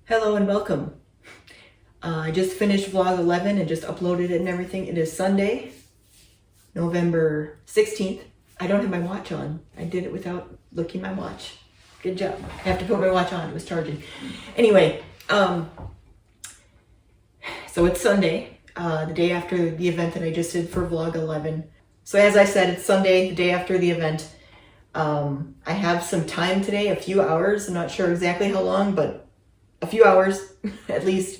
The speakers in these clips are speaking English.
Hello and welcome. I just finished vlog 11 and just uploaded it and everything. It is Sunday, November 16th. I don't have my watch on. I did it without looking at my watch. Good job. I have to put my watch on. It was charging. Anyway, so it's Sunday, the day after the event that I just did for vlog 11. So as I said, it's Sunday, the day after the event. I have some time today, a few hours. I'm not sure exactly how long, but a few hours at least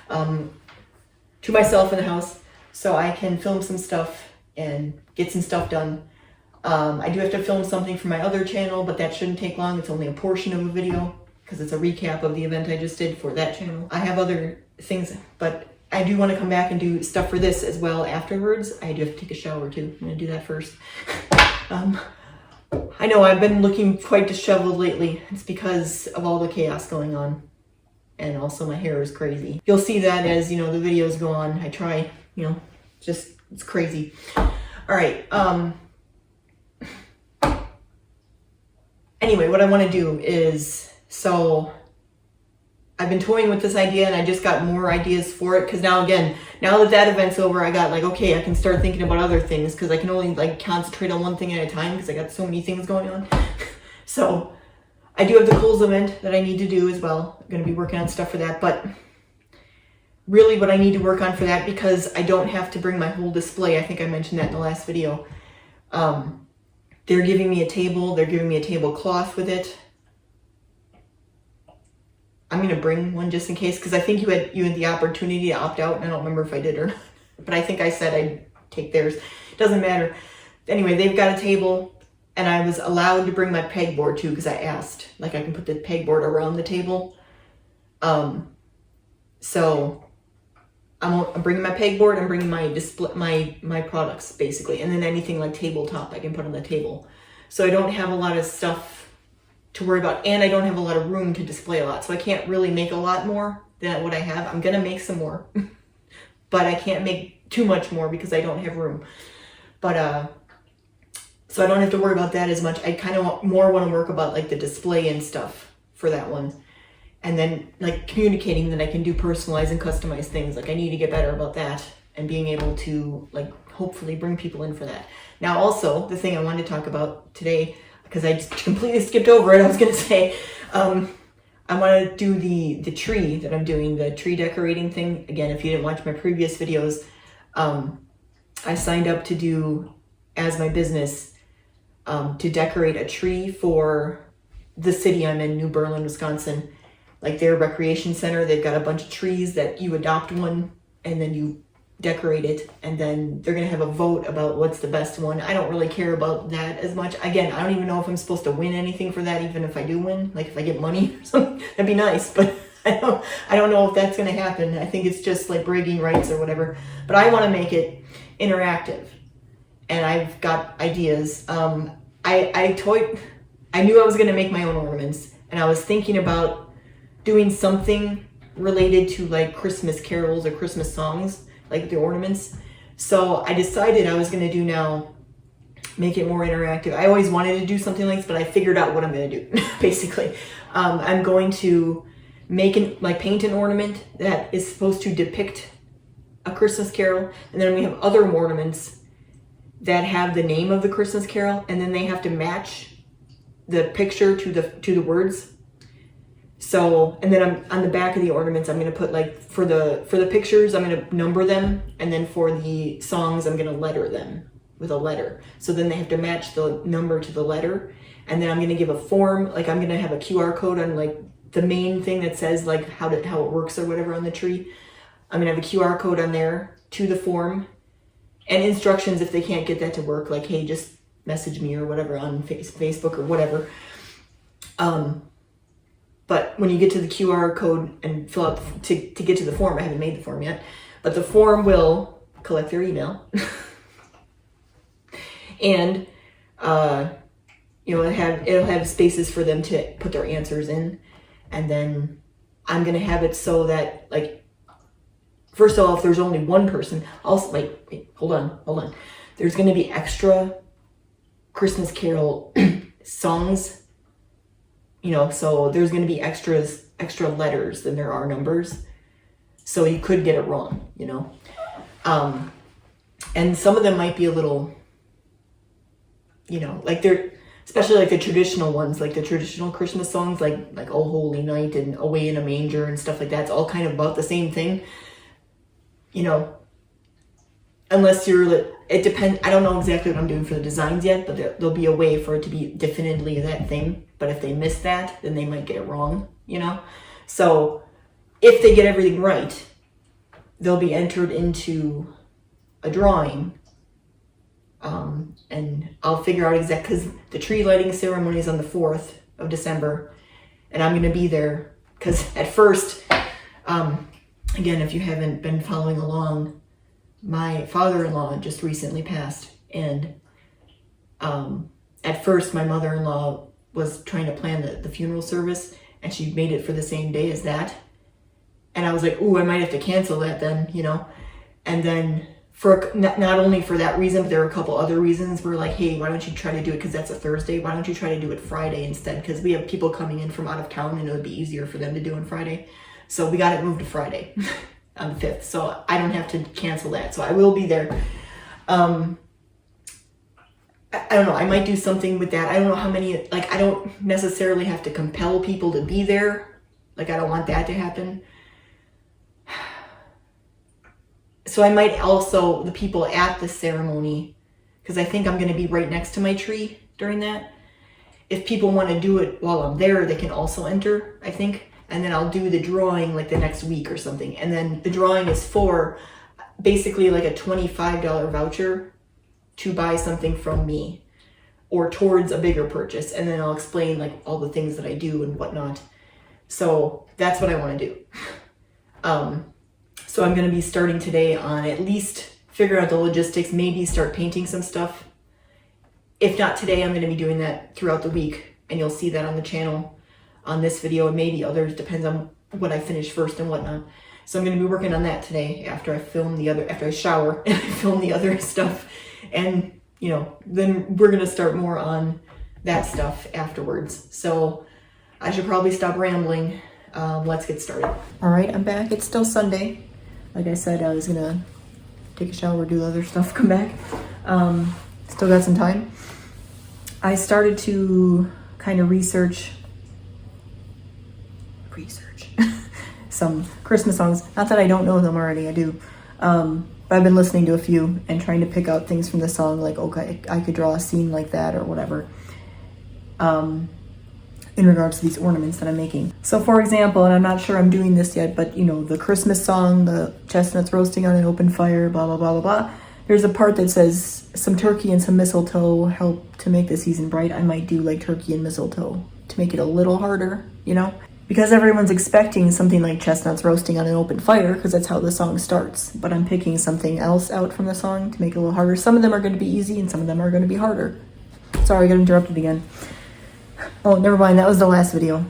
to myself in the house so I can film some stuff and get some stuff done. I do have to film something for my other channel, but that shouldn't take long. It's only a portion of a video because it's a recap of the event I just did for that channel. I have other things, but I do want to come back and do stuff for this as well afterwards. I do have to take a shower too. I'm going to do that first. I know I've been looking quite disheveled lately. It's because of all the chaos going on. And also my hair is crazy. You'll see that as, the videos go on. I try, just, it's crazy. All right. Anyway, what I want to do is, so I've been toying with this idea and I just got more ideas for it. Cause now that event's over, I got okay, I can start thinking about other things. Cause I can only concentrate on one thing at a time. Cause I got so many things going on. So I do have the Kohl's event that I need to do as well. I'm going to be working on stuff for that, but really what I need to work on for that, because I don't have to bring my whole display. I think I mentioned that in the last video. They're giving me a table. They're giving me a tablecloth with it. I'm going to bring one just in case, because I think you had the opportunity to opt out, and I don't remember if I did or not, but I think I said I'd take theirs. Doesn't matter. Anyway, they've got a table. And I was allowed to bring my pegboard too, because I asked, I can put the pegboard around the table. So I'm bringing my pegboard. I'm bringing my display, my products basically, and then anything like tabletop I can put on the table. So I don't have a lot of stuff to worry about, and I don't have a lot of room to display a lot. So I can't really make a lot more than what I have. I'm gonna make some more, but I can't make too much more because I don't have room. But so I don't have to worry about that as much. I kind of more want to work about the display and stuff for that one. And then communicating that I can do personalized and customized things. I need to get better about that and being able to hopefully bring people in for that. Now also, the thing I wanted to talk about today, because I just completely skipped over it, I was going to say, I want to do the tree that I'm doing, the tree decorating thing. Again, if you didn't watch my previous videos, I signed up to do as my business to decorate a tree for the city I'm in, New Berlin, Wisconsin. Their recreation center, they've got a bunch of trees that you adopt one and then you decorate it, and then they're gonna have a vote about what's the best one. I don't really care about that as much. Again, I don't even know if I'm supposed to win anything for that, even if I do win, if I get money or something, that'd be nice, but I don't know if that's gonna happen. I think it's just bragging rights or whatever, but I wanna make it interactive. And I've got ideas. I knew I was going to make my own ornaments, and I was thinking about doing something related to Christmas carols or Christmas songs, the ornaments. So I decided I was going to make it more interactive. I always wanted to do something like this, but I figured out what I'm going to do. Basically, I'm going to paint an ornament that is supposed to depict a Christmas carol, and then we have other ornaments that have the name of the Christmas carol, and then they have to match the picture to the words. So, and then I'm on the back of the ornaments, I'm gonna put for the pictures, I'm gonna number them, and then for the songs, I'm gonna letter them with a letter. So then they have to match the number to the letter, and then I'm gonna give a form. I'm gonna have a QR code on the main thing that says how it works or whatever on the tree. I'm gonna have a QR code on there to the form. And instructions if they can't get that to work, hey, just message me or whatever on Facebook or whatever. But when you get to the QR code and fill out to get to the form, I haven't made the form yet, but the form will collect their email. And it'll have spaces for them to put their answers in. And then I'm gonna have it so that first of all, if there's only one person, also wait, hold on. There's going to be extra Christmas carol songs so there's going to be extra letters than there are numbers. So you could get it wrong, and some of them might be a little, like they're, especially like the traditional ones, like the traditional Christmas songs, like "Oh Holy Night" and "Away in a Manger" and stuff like that. It's all kind of about the same thing, unless it depends. I don't know exactly what I'm doing for the designs yet, but there'll be a way for it to be definitively that thing. But if they miss that, then they might get it wrong, So if they get everything right, they'll be entered into a drawing. And I'll figure out because the tree lighting ceremony is on the 4th of December, and I'm going to be there because at first, again, if you haven't been following along, my father-in-law just recently passed, and at first my mother-in-law was trying to plan the funeral service, and she made it for the same day as that, and I was like, ooh, I might have to cancel that then, and then for not only for that reason, but there were a couple other reasons. We're like, hey, why don't you try to do it, because that's a Thursday, why don't you try to do it Friday instead, because we have people coming in from out of town and it would be easier for them to do on Friday. So we got it moved to Friday on the 5th, so I don't have to cancel that, so I will be there. I don't know, I might do something with that. I don't know how many, I don't necessarily have to compel people to be there, I don't want that to happen. So I might also, the people at the ceremony, because I think I'm going to be right next to my tree during that. If people want to do it while I'm there, they can also enter, I think. And then I'll do the drawing the next week or something. And then the drawing is for basically a $25 voucher to buy something from me or towards a bigger purchase. And then I'll explain all the things that I do and whatnot. So that's what I want to do. So I'm going to be starting today on at least figure out the logistics, maybe start painting some stuff. If not today, I'm going to be doing that throughout the week, and you'll see that on the channel on this video, and maybe others, depends on what I finish first and whatnot. So I'm going to be working on that today after I shower and I film the other stuff. And, then we're going to start more on that stuff afterwards. So I should probably stop rambling. Let's get started. All right, I'm back. It's still Sunday. Like I said, I was gonna take a shower, do other stuff, come back. Still got some time. I started to kind of research some Christmas songs. Not that I don't know them already, I do. But I've been listening to a few and trying to pick out things from the song, okay, I could draw a scene like that or whatever. In regards to these ornaments that I'm making. So for example, and I'm not sure I'm doing this yet, but the Christmas song, the chestnuts roasting on an open fire, blah, blah, blah, blah, blah. There's a part that says some turkey and some mistletoe help to make the season bright. I might do turkey and mistletoe to make it a little harder, because everyone's expecting something like chestnuts roasting on an open fire, because that's how the song starts. But I'm picking something else out from the song to make it a little harder. Some of them are going to be easy and some of them are going to be harder. Sorry, I got interrupted again. Oh, never mind. That was the last video.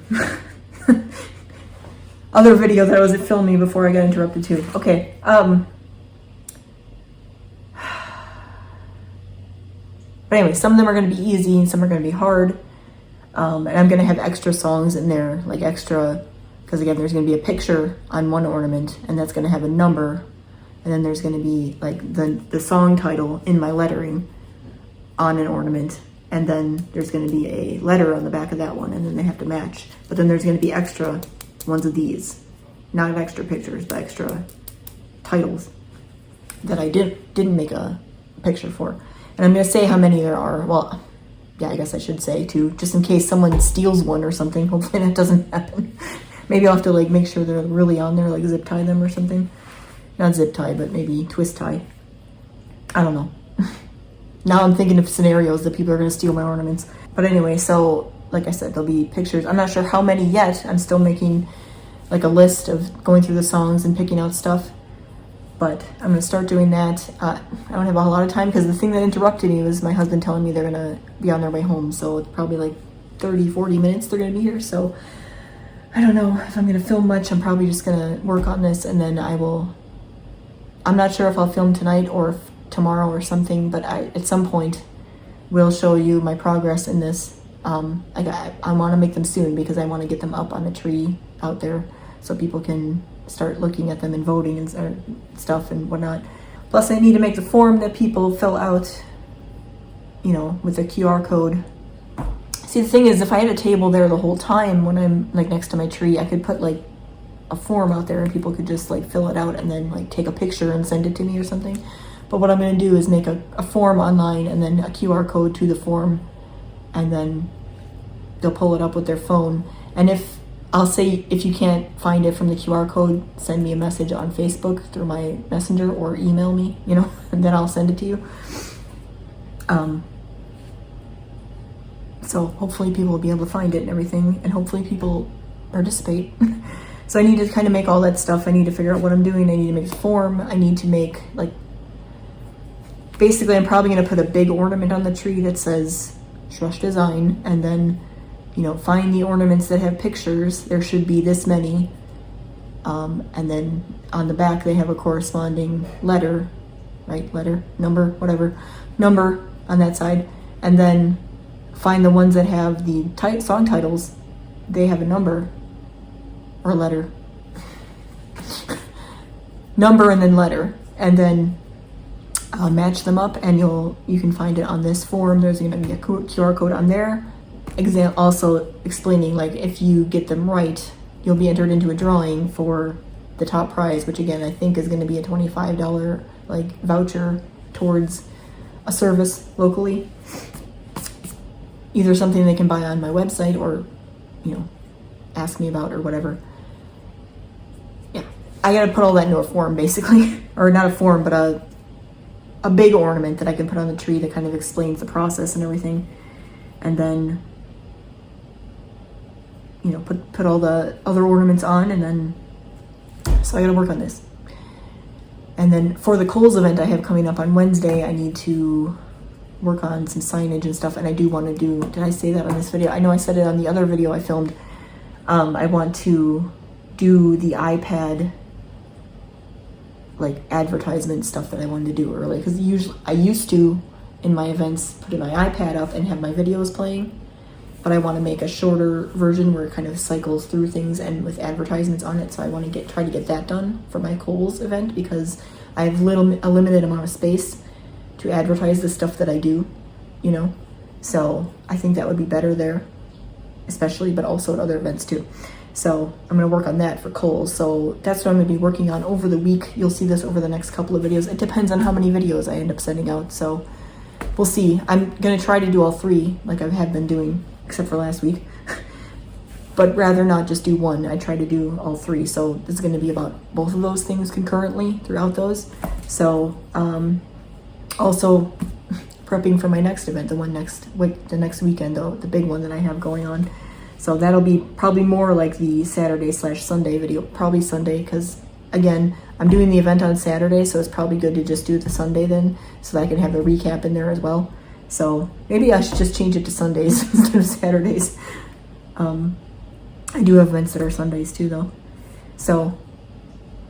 Other video that I was filming before I got interrupted too. Okay. But anyway, some of them are going to be easy and some are going to be hard. And I'm going to have extra songs in there, extra, because again, there's going to be a picture on one ornament and that's going to have a number. And then there's going to be the song title in my lettering on an ornament. And then there's going to be a letter on the back of that one, and then they have to match. But then there's going to be extra ones of these. Not extra pictures, but extra titles that I didn't make a picture for. And I'm going to say how many there are. Well, yeah, I guess I should say too, just in case someone steals one or something. Hopefully that doesn't happen. Maybe I'll have to make sure they're really on there, zip tie them or something. Not zip tie, but maybe twist tie. I don't know. Now I'm thinking of scenarios that people are going to steal my ornaments. But anyway, so like I said, there'll be pictures. I'm not sure how many yet. I'm still making a list of going through the songs and picking out stuff. But I'm going to start doing that. I don't have a lot of time because the thing that interrupted me was my husband telling me they're going to be on their way home. So it's probably 30, 40 minutes they're going to be here. So I don't know if I'm going to film much. I'm probably just going to work on this and then I'm not sure if I'll film tonight or if tomorrow or something, but at some point will show you my progress in this I want to make them soon because I want to get them up on a tree out there so people can start looking at them and voting and stuff and whatnot. Plus I need to make the form that people fill out, you know, with a QR code. See, the thing is, if I had a table there the whole time when I'm like next to my tree, I could put like a form out there and people could just like fill it out and then like take a picture and send it to me or something. But what I'm going to do is make a form online and then a QR code to the form, and then they'll pull it up with their phone. And I'll say, if you can't find it from the QR code, send me a message on Facebook through my messenger or email me, you know, and then I'll send it to you. So hopefully people will be able to find it and everything, and hopefully people participate. So I need to kind of make all that stuff. I need to figure out what I'm doing. I need to make a form. I need to make, like, basically I'm probably going to put a big ornament on the tree that says Shrush Design, and then, you know, find the ornaments that have pictures. There should be this many. And then on the back they have a corresponding letter, right? Letter, number, whatever. Number on that side. And then find the ones that have the song titles. They have a number or letter. Number and then letter. And then I'll match them up, and you can find it on this form. There's going to be a QR code on there. Also explaining, like, if you get them right, you'll be entered into a drawing for the top prize, which again I think is going to be a $25 like voucher towards a service locally. Either something they can buy on my website or, you know, ask me about or whatever. Yeah, I gotta put all that into a form basically, or not a form, but a big ornament that I can put on the tree that kind of explains the process and everything. And then, you know, put all the other ornaments on, and then, so I gotta work on this. And then for the Kohl's event I have coming up on Wednesday, I need to work on some signage and stuff, and I do want to do, did I say that on this video? I know I said it on the other video I filmed. I want to do the iPad like advertisement stuff that I wanted to do early, because usually I used to in my events put my iPad up and have my videos playing, but I want to make a shorter version where it kind of cycles through things and with advertisements on it. So I want to try to get that done for my Kohl's event, because I have a limited amount of space to advertise the stuff that I do, you know. So I think that would be better there, especially, but also at other events too. So I'm going to work on that for Kohl's. So that's what I'm going to be working on over the week. You'll see this over the next couple of videos. It depends on how many videos I end up sending out. So we'll see. I'm going to try to do all three like I have been doing, except for last week. But rather not just do one. I try to do all three. So this is going to be about both of those things concurrently throughout those. So also prepping for my next event, the next weekend though, the big one that I have going on. So that'll be probably more like the Saturday/Sunday video, probably Sunday, because again, I'm doing the event on Saturday, so it's probably good to just do it the Sunday then, so that I can have a recap in there as well. So maybe I should just change it to Sundays instead of Saturdays. I do have events that are Sundays too though. So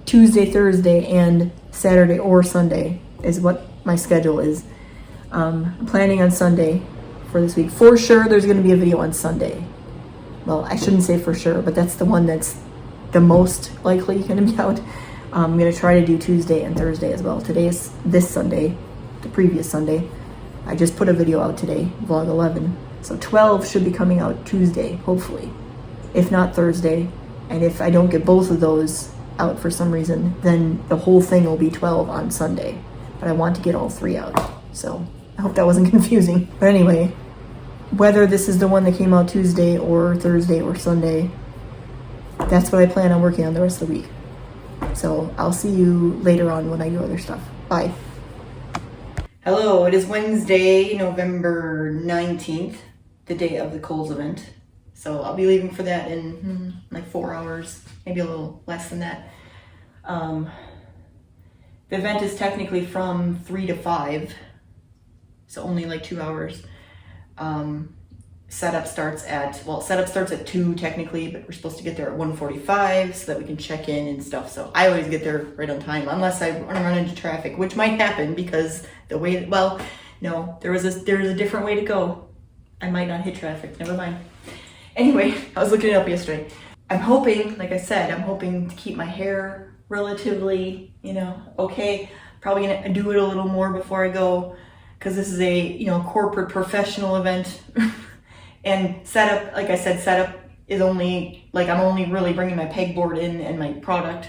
Tuesday, Thursday, and Saturday or Sunday is what my schedule is. I'm planning on Sunday for this week. For sure there's going to be a video on Sunday. Well, I shouldn't say for sure, but that's the one that's the most likely going to be out. I'm going to try to do Tuesday and Thursday as well. Today is this Sunday, the previous Sunday. I just put a video out today, vlog 11. So 12 should be coming out Tuesday, hopefully. If not Thursday. And if I don't get both of those out for some reason, then the whole thing will be 12 on Sunday. But I want to get all three out. So I hope that wasn't confusing. But anyway, whether this is the one that came out Tuesday or Thursday or Sunday, that's what I plan on working on the rest of the week. So I'll see you later on when I do other stuff. Bye. Hello, it is Wednesday, November 19th, the day of the Kohl's event. So I'll be leaving for that in like 4 hours, maybe a little less than that. The event is technically from 3 to 5, so only like 2 hours. Setup starts at 2 technically, but we're supposed to get there at 1:45 so that we can check in and stuff. So I always get there right on time, unless I run into traffic, which might happen because the way, well, no, there was a different way to go. I might not hit traffic, never mind. Anyway, I was looking it up yesterday. I'm hoping, like I said, I'm hoping to keep my hair relatively, okay. Probably gonna do it a little more before I go, because this is a, corporate professional event. And setup, like I said, setup is only, like I'm only really bringing my pegboard in and my product.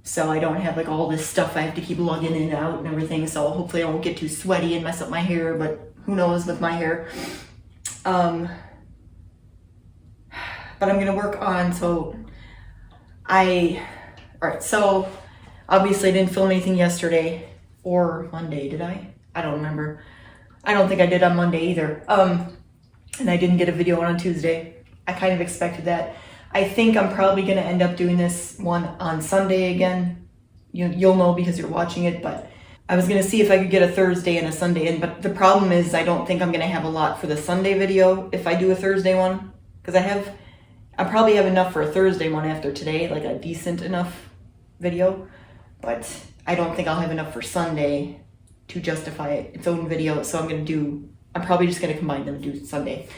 So I don't have like all this stuff I have to keep lugging in and out and everything. So hopefully I won't get too sweaty and mess up my hair, but who knows with my hair. But I'm gonna work on, all right, so obviously I didn't film anything yesterday or Monday, did I? I don't remember. I don't think I did on Monday either. And I didn't get a video on Tuesday. I kind of expected that. I think I'm probably gonna end up doing this one on Sunday again. You'll know because you're watching it, but I was gonna see if I could get a Thursday and a Sunday in, but the problem is I don't think I'm gonna have a lot for the Sunday video if I do a Thursday one, because I probably have enough for a Thursday one after today, like a decent enough video, but I don't think I'll have enough for Sunday to justify its own video. So I'm probably just gonna combine them and do Sunday,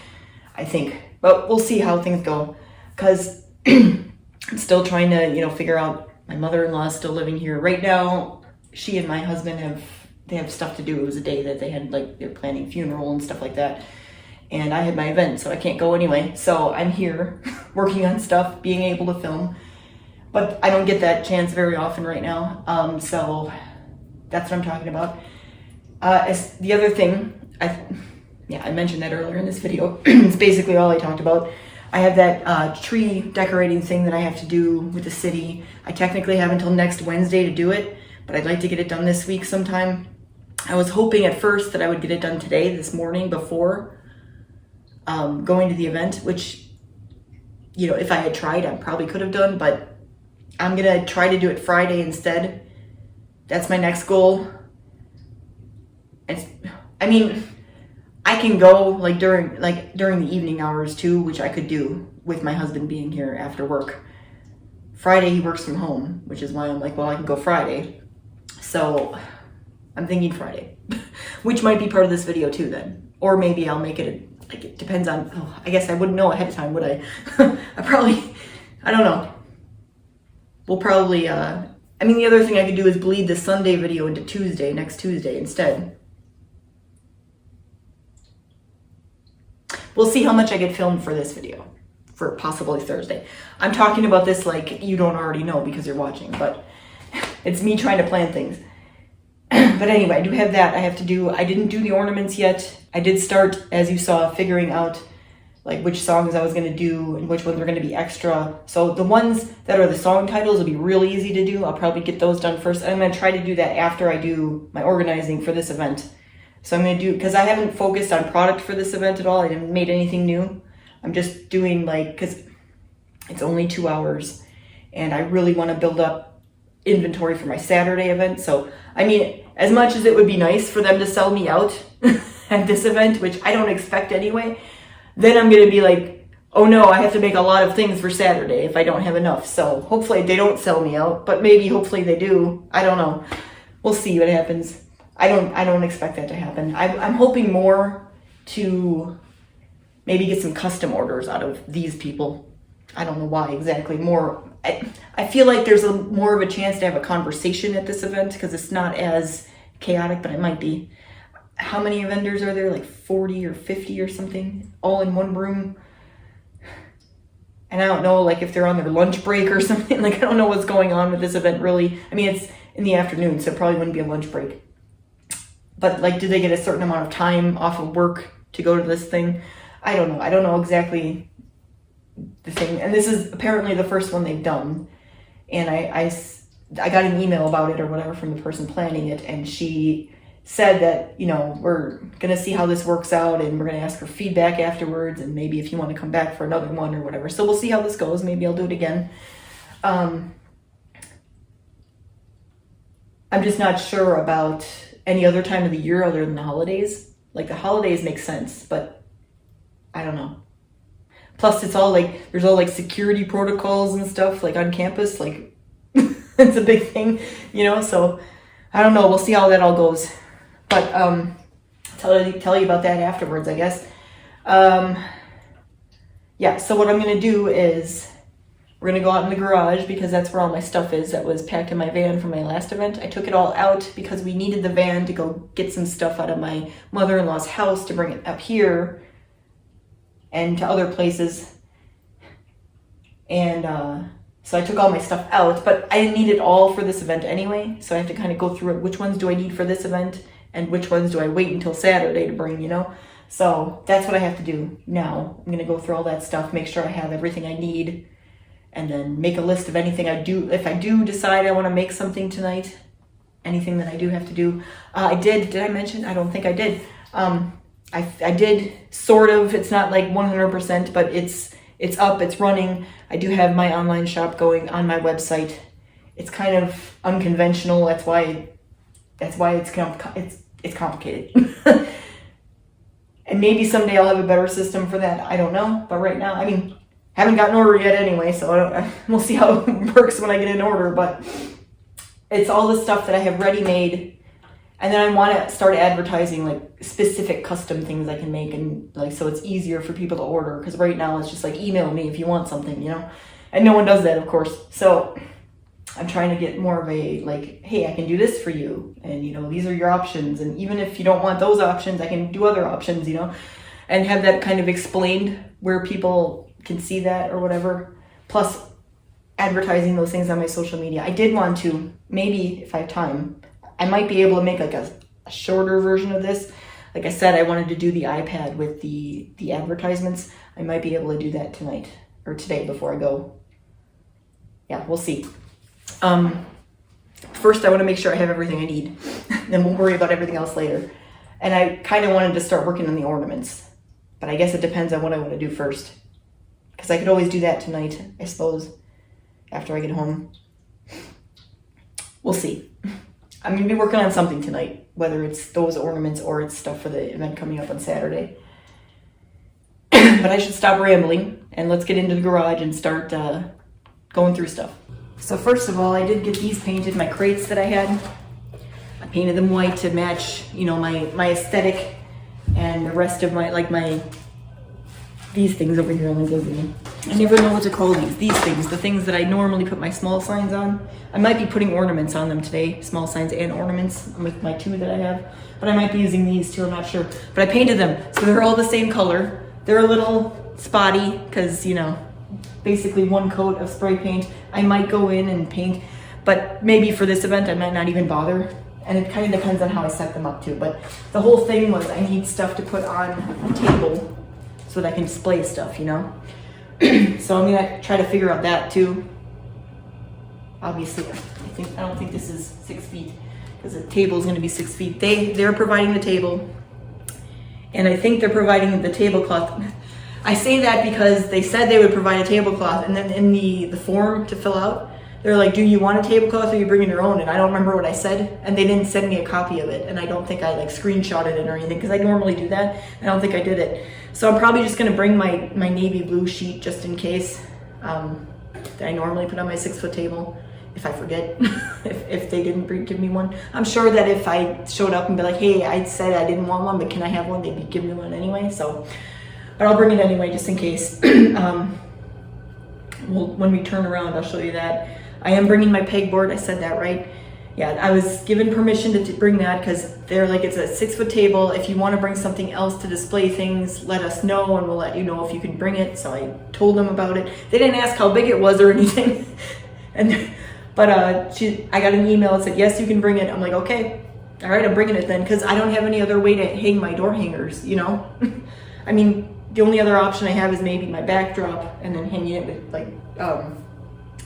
I think. But we'll see how things go, because I'm still trying to, figure out, my mother-in-law is still living here. Right now, she and my husband have stuff to do. It was a day that they had, like, they're planning funeral and stuff like that. And I had my event, so I can't go anyway. So I'm here working on stuff, being able to film. But I don't get that chance very often right now. So that's what I'm talking about. As the other thing, I mentioned that earlier in this video. It's basically all I talked about. I have that tree decorating thing that I have to do with the city. I technically have until next Wednesday to do it, but I'd like to get it done this week sometime. I was hoping at first that I would get it done today, this morning, before going to the event, which, if I had tried, I probably could have done, but I'm gonna try to do it Friday instead. That's my next goal. I can go during the evening hours too, which I could do with my husband being here after work. Friday he works from home, which is why I'm like, well, I can go Friday. So I'm thinking Friday, which might be part of this video too then. Or maybe I'll make it it depends on, I guess I wouldn't know ahead of time, would I? I don't know. We'll probably, the other thing I could do is bleed the Sunday video into next Tuesday instead. We'll see how much I get filmed for this video, for possibly Thursday. I'm talking about this like you don't already know because you're watching, but it's me trying to plan things. But anyway, I do have that I have to do. I didn't do the ornaments yet. I did start, as you saw, figuring out like which songs I was going to do and which ones were going to be extra. So the ones that are the song titles will be really easy to do. I'll probably get those done first. I'm going to try to do that after I do my organizing for this event. So I'm going to do, because I haven't focused on product for this event at all. I haven't made anything new. I'm just doing because it's only 2 hours and I really want to build up inventory for my Saturday event. So, as much as it would be nice for them to sell me out at this event, which I don't expect anyway, then I'm going to be like, oh no, I have to make a lot of things for Saturday if I don't have enough. So hopefully they don't sell me out, but hopefully they do. I don't know. We'll see what happens. I don't expect that to happen. I'm hoping more to maybe get some custom orders out of these people. I don't know why exactly. I feel like there's more of a chance to have a conversation at this event because it's not as chaotic, but it might be. How many vendors are there? Like 40 or 50 or something, all in one room. And I don't know, if they're on their lunch break or something. I don't know what's going on with this event really. It's in the afternoon, so it probably wouldn't be a lunch break. But do they get a certain amount of time off of work to go to this thing? I don't know. I don't know exactly the thing. And this is apparently the first one they've done. And I got an email about it or whatever from the person planning it. And she said that, we're going to see how this works out and we're going to ask for feedback afterwards. And maybe if you want to come back for another one or whatever. So we'll see how this goes. Maybe I'll do it again. I'm just not sure about any other time of the year other than the holidays. The holidays make sense, but I don't know. Plus it's all there's all security protocols and stuff on campus. It's a big thing, so I don't know. We'll see how that all goes. But tell you about that afterwards, I guess. Yeah, so what I'm gonna do is we're gonna go out in the garage because that's where all my stuff is that was packed in my van from my last event. I took it all out because we needed the van to go get some stuff out of my mother-in-law's house to bring it up here and to other places. And so I took all my stuff out, but I didn't need it all for this event anyway. So I have to kind of go through it. Which ones do I need for this event and which ones do I wait until Saturday to bring, you know? So that's what I have to do now. I'm gonna go through all that stuff, make sure I have everything I need, and then make a list of anything I do. If I do decide I wanna make something tonight, anything that I do have to do. Did I mention? I don't think I did. I did sort of, it's not like 100%, but it's up, it's running. I do have my online shop going on my website. It's kind of unconventional. That's why it's complicated. And maybe someday I'll have a better system for that. I don't know. But right now, I mean, haven't gotten an order yet anyway, so we'll see how it works when I get an order. But it's all the stuff that I have ready made. And then I want to start advertising like specific custom things I can make, and like so it's easier for people to order. Because right now it's just like email me if you want something, you know. And no one does that, of course. So I'm trying to get more of a like, hey, I can do this for you, and you know, these are your options, and even if you don't want those options, I can do other options, you know, and have that kind of explained where people can see that or whatever. Plus advertising those things on my social media. I did want to, maybe if I have time, I might be able to make like a shorter version of this. Like I said, I wanted to do the iPad with the advertisements. I might be able to do that tonight or today before I go. Yeah, we'll see. First I want to make sure I have everything I need. Then we'll worry about everything else later. And I kind of wanted to start working on the ornaments, but I guess it depends on what I want to do first. Because I could always do that tonight, I suppose, after I get home. We'll see. I'm going to be working on something tonight, whether it's those ornaments or it's stuff for the event coming up on Saturday. But I should stop rambling and let's get into the garage and start going through stuff. So first of all, I did get these painted, my crates that I had. I painted them white to match, you know, my aesthetic and the rest of these things over here. I never know what to call these things, the things that I normally put my small signs on. I might be putting ornaments on them today, small signs and ornaments with my two that I have, but I might be using these too, I'm not sure. But I painted them, so they're all the same color. They're a little spotty because, you know, basically one coat of spray paint. I might go in and paint, but maybe for this event I might not even bother. And it kind of depends on how I set them up too. But the whole thing was I need stuff to put on a table so that I can display stuff, you know? So I'm gonna try to figure out that too. Obviously, I don't think this is 6 feet because the table is gonna be 6 feet. They're providing the table, and I think they're providing the tablecloth. I say that because they said they would provide a tablecloth, and then in the form to fill out, they're like, do you want a tablecloth or are you bringing your own? And I don't remember what I said, and they didn't send me a copy of it, and I don't think I like screenshotted it or anything because I normally do that. I don't think I did it. So I'm probably just gonna bring my navy blue sheet just in case that I normally put on my 6 foot table if I forget, if they didn't give me one. I'm sure that if I showed up and be like, hey, I said I didn't want one, but can I have one? They'd give me one anyway, so. But I'll bring it anyway, just in case. When we turn around, I'll show you that. I am bringing my pegboard, I said that right. Yeah, I was given permission to bring that because they're like, it's a 6 foot table. If you want to bring something else to display things, let us know and we'll let you know if you can bring it. So I told them about it. They didn't ask how big it was or anything. But I got an email that said, yes, you can bring it. I'm like, okay, all right, I'm bringing it then, because I don't have any other way to hang my door hangers, you know? I mean, the only other option I have is maybe my backdrop and then hanging it with like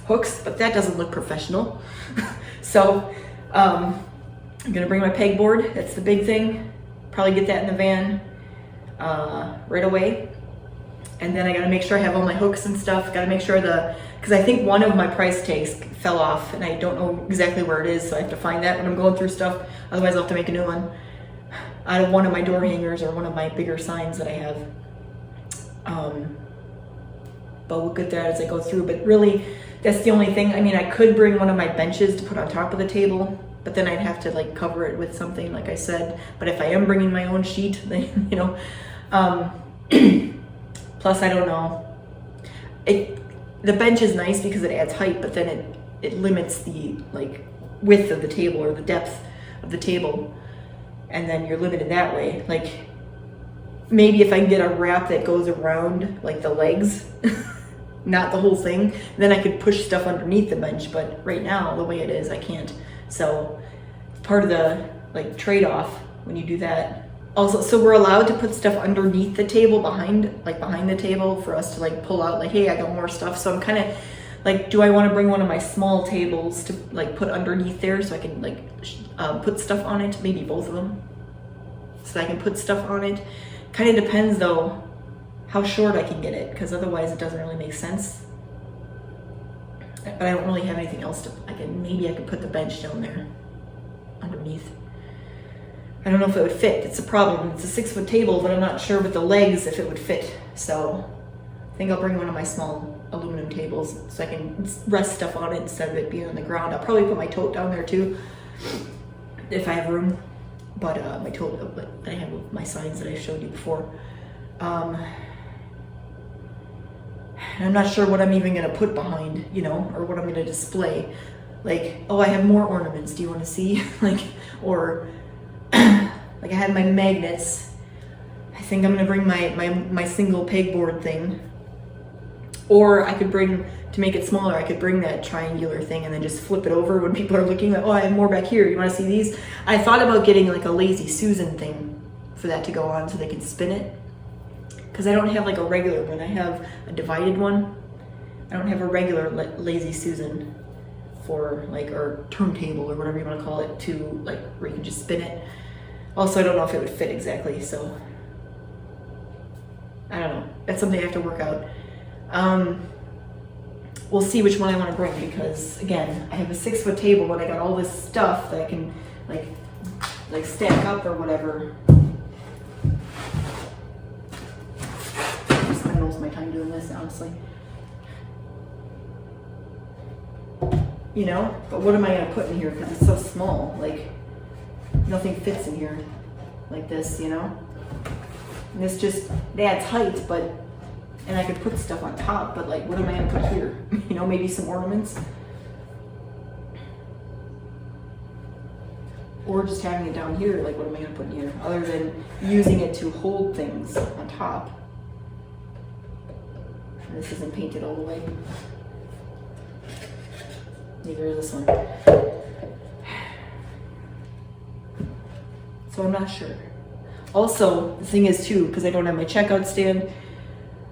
hooks, but that doesn't look professional. So I'm gonna bring my pegboard. That's the big thing. Probably get that in the van right away. And then I gotta make sure I have all my hooks and stuff. Gotta make sure because I think one of my price tags fell off and I don't know exactly where it is, so I have to find that when I'm going through stuff. Otherwise I'll have to make a new one out of one of my door hangers or one of my bigger signs that I have. But we'll get that as I go through. But really, that's the only thing. I mean, I could bring one of my benches to put on top of the table, but then I'd have to like cover it with something, like I said. But if I am bringing my own sheet, then, you know, Plus, I don't know. The bench is nice because it adds height, but then it limits the like width of the table or the depth of the table, and then you're limited that way. Like maybe if I can get a wrap that goes around like the legs, not the whole thing, then I could push stuff underneath the bench. But right now, the way it is, I can't. So part of the like trade-off when you do that. Also, so we're allowed to put stuff underneath the table, behind the table, for us to like pull out like, hey, I got more stuff. So I'm kind of like, do I want to bring one of my small tables to like put underneath there so I can like put stuff on it? Maybe both of them, so that I can put stuff on it. Kind of depends though how short I can get it, because otherwise it doesn't really make sense. But I don't really have anything else to. Maybe I could put the bench down there underneath. I don't know if it would fit. It's a problem. It's a 6-foot table, but I'm not sure with the legs if it would fit. So I think I'll bring one of my small aluminum tables so I can rest stuff on it instead of it being on the ground. I'll probably put my tote down there too if I have room. But my tote, but I have my signs that I showed you before. I'm not sure what I'm even gonna put behind, you know, or what I'm gonna display. Like, oh, I have more ornaments. Do you want to see? Like, or like I had my magnets. I think I'm gonna bring my single pegboard thing. Or I could bring, to make it smaller, I could bring that triangular thing and then just flip it over when people are looking like, oh, I have more back here. You wanna see these? I thought about getting like a Lazy Susan thing for that to go on so they can spin it. Because I don't have like a regular one. I have a divided one. I don't have a regular Lazy Susan for like, or turntable or whatever you want to call it, to like where you can just spin it. Also, I don't know if it would fit exactly, so I don't know. That's something I have to work out. We'll see which one I want to bring, because again, I have a 6-foot table, but I got all this stuff that I can like stack up or whatever. I spend most of my time doing this, honestly. You know, but what am I gonna put in here? Because it's so small. Like nothing fits in here like this, you know. And this just adds height, but and I could put stuff on top. But like, what am I gonna put here? You know, maybe some ornaments, or just having it down here. Like, what am I gonna put in here other than using it to hold things on top? And this isn't painted all the way. Neither is this one. So I'm not sure. Also, the thing is too, because I don't have my checkout stand,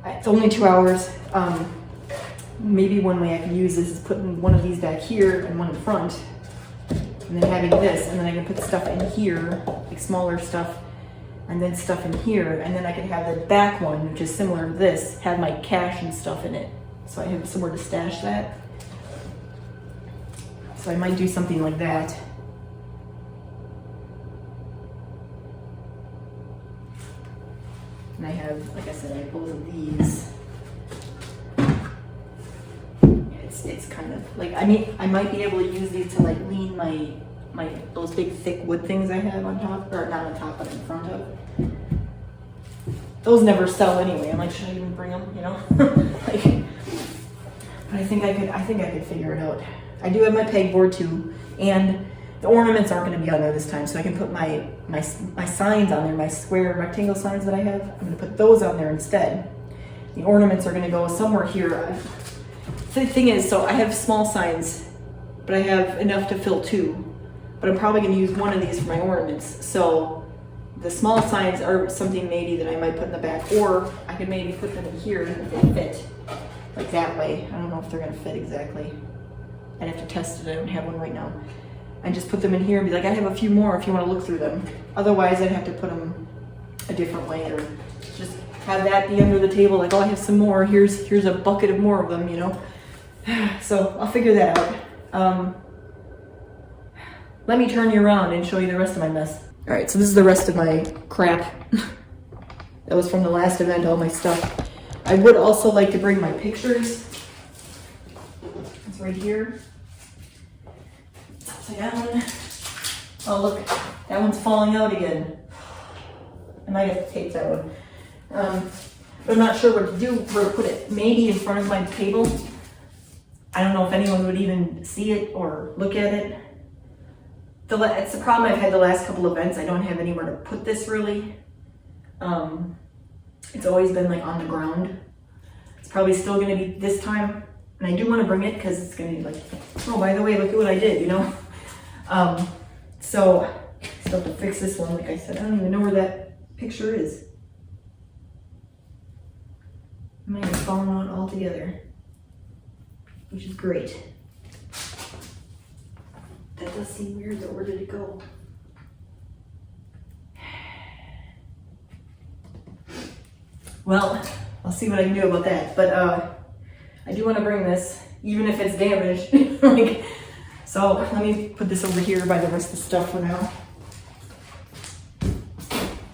it's only 2 hours. Maybe one way I can use this is putting one of these back here and one in front, and then having this, and then I can put stuff in here, like smaller stuff, and then stuff in here, and then I can have the back one, which is similar to this, have my cash and stuff in it. So I have somewhere to stash that. So I might do something like that. And I have, like I said, I have both of these. It's kind of like, I mean, I might be able to use these to like lean my those big thick wood things I have on top, or not on top, but in front of. Those never sell anyway. I'm like, should I even bring them? You know, like. But I think I could figure it out. I do have my pegboard too, and the ornaments aren't going to be on there this time, so I can put my signs on there, my square rectangle signs that I have. I'm going to put those on there instead. The ornaments are going to go somewhere here. The thing is, so I have small signs, but I have enough to fill 2. But I'm probably going to use one of these for my ornaments. So the small signs are something maybe that I might put in the back, or I could maybe put them in here if they fit, like that way. I don't know if they're going to fit exactly. I'd have to test it. I don't have one right now. And just put them in here and be like, I have a few more if you want to look through them. Otherwise, I'd have to put them a different way, or just have that be under the table. Like, oh, I have some more. Here's a bucket of more of them, you know. So I'll figure that out. Let me turn you around and show you the rest of my mess. All right, so this is the rest of my crap. That was from the last event, all my stuff. I would also like to bring my pictures. It's right here. It's upside down. Oh, look, that one's falling out again. I might have to tape that one. but I'm not sure what to do, where to put it. Maybe in front of my table. I don't know if anyone would even see it or look at it. It's the problem I've had the last couple events. I don't have anywhere to put this really. It's always been like on the ground. It's probably still gonna be this time. And I do want to bring it because it's gonna be like, oh, by the way, look at what I did, you know? So I still have to fix this one. Like I said, I don't even know where that picture is. It might have fallen out altogether, which is great. That does seem weird though. Where did it go? Well, I'll see what I can do about that. But I do want to bring this, even if it's damaged. Like, so let me put this over here by the rest of the stuff for now.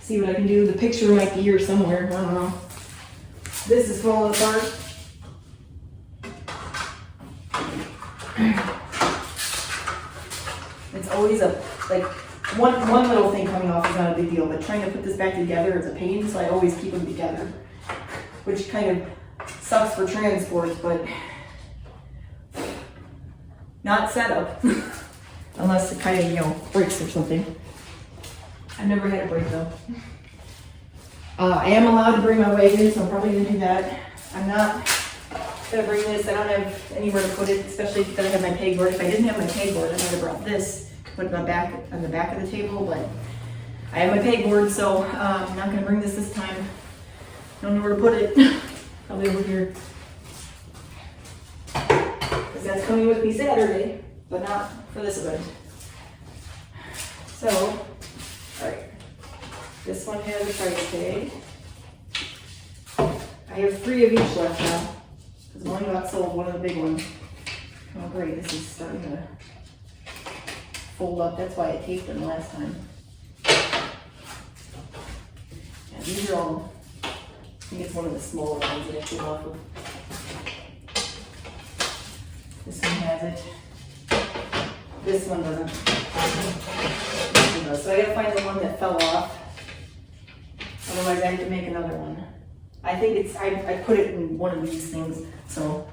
See what I can do. The picture might be here somewhere. I don't know. This is falling apart. It's always one little thing coming off is not a big deal, but trying to put this back together is a pain, so I always keep them together, which kind of sucks for transport, but not setup, unless it kind of, you know, breaks or something. I've never had a break though. I am allowed to bring my wagon, so I'm probably gonna do that. I'm not gonna bring this. I don't have anywhere to put it, especially because I have my pegboard. If I didn't have my pegboard, I might have brought this, put it on the back of the table, but I have my pegboard, so I'm not gonna bring this time. I don't know where to put it. Probably over here. Because that's coming with me Saturday, but not for this event. So, alright. This one has a price tag. I have 3 of each left now. Because one got sold, one of the big ones. Oh great, this is starting to fold up. That's why I taped them last time. Yeah, these are all, I think it's one of the smaller ones that I came off of. This one has it. This one doesn't. So I gotta find the one that fell off. Otherwise I have to make another one. I think it's, I put it in one of these things. So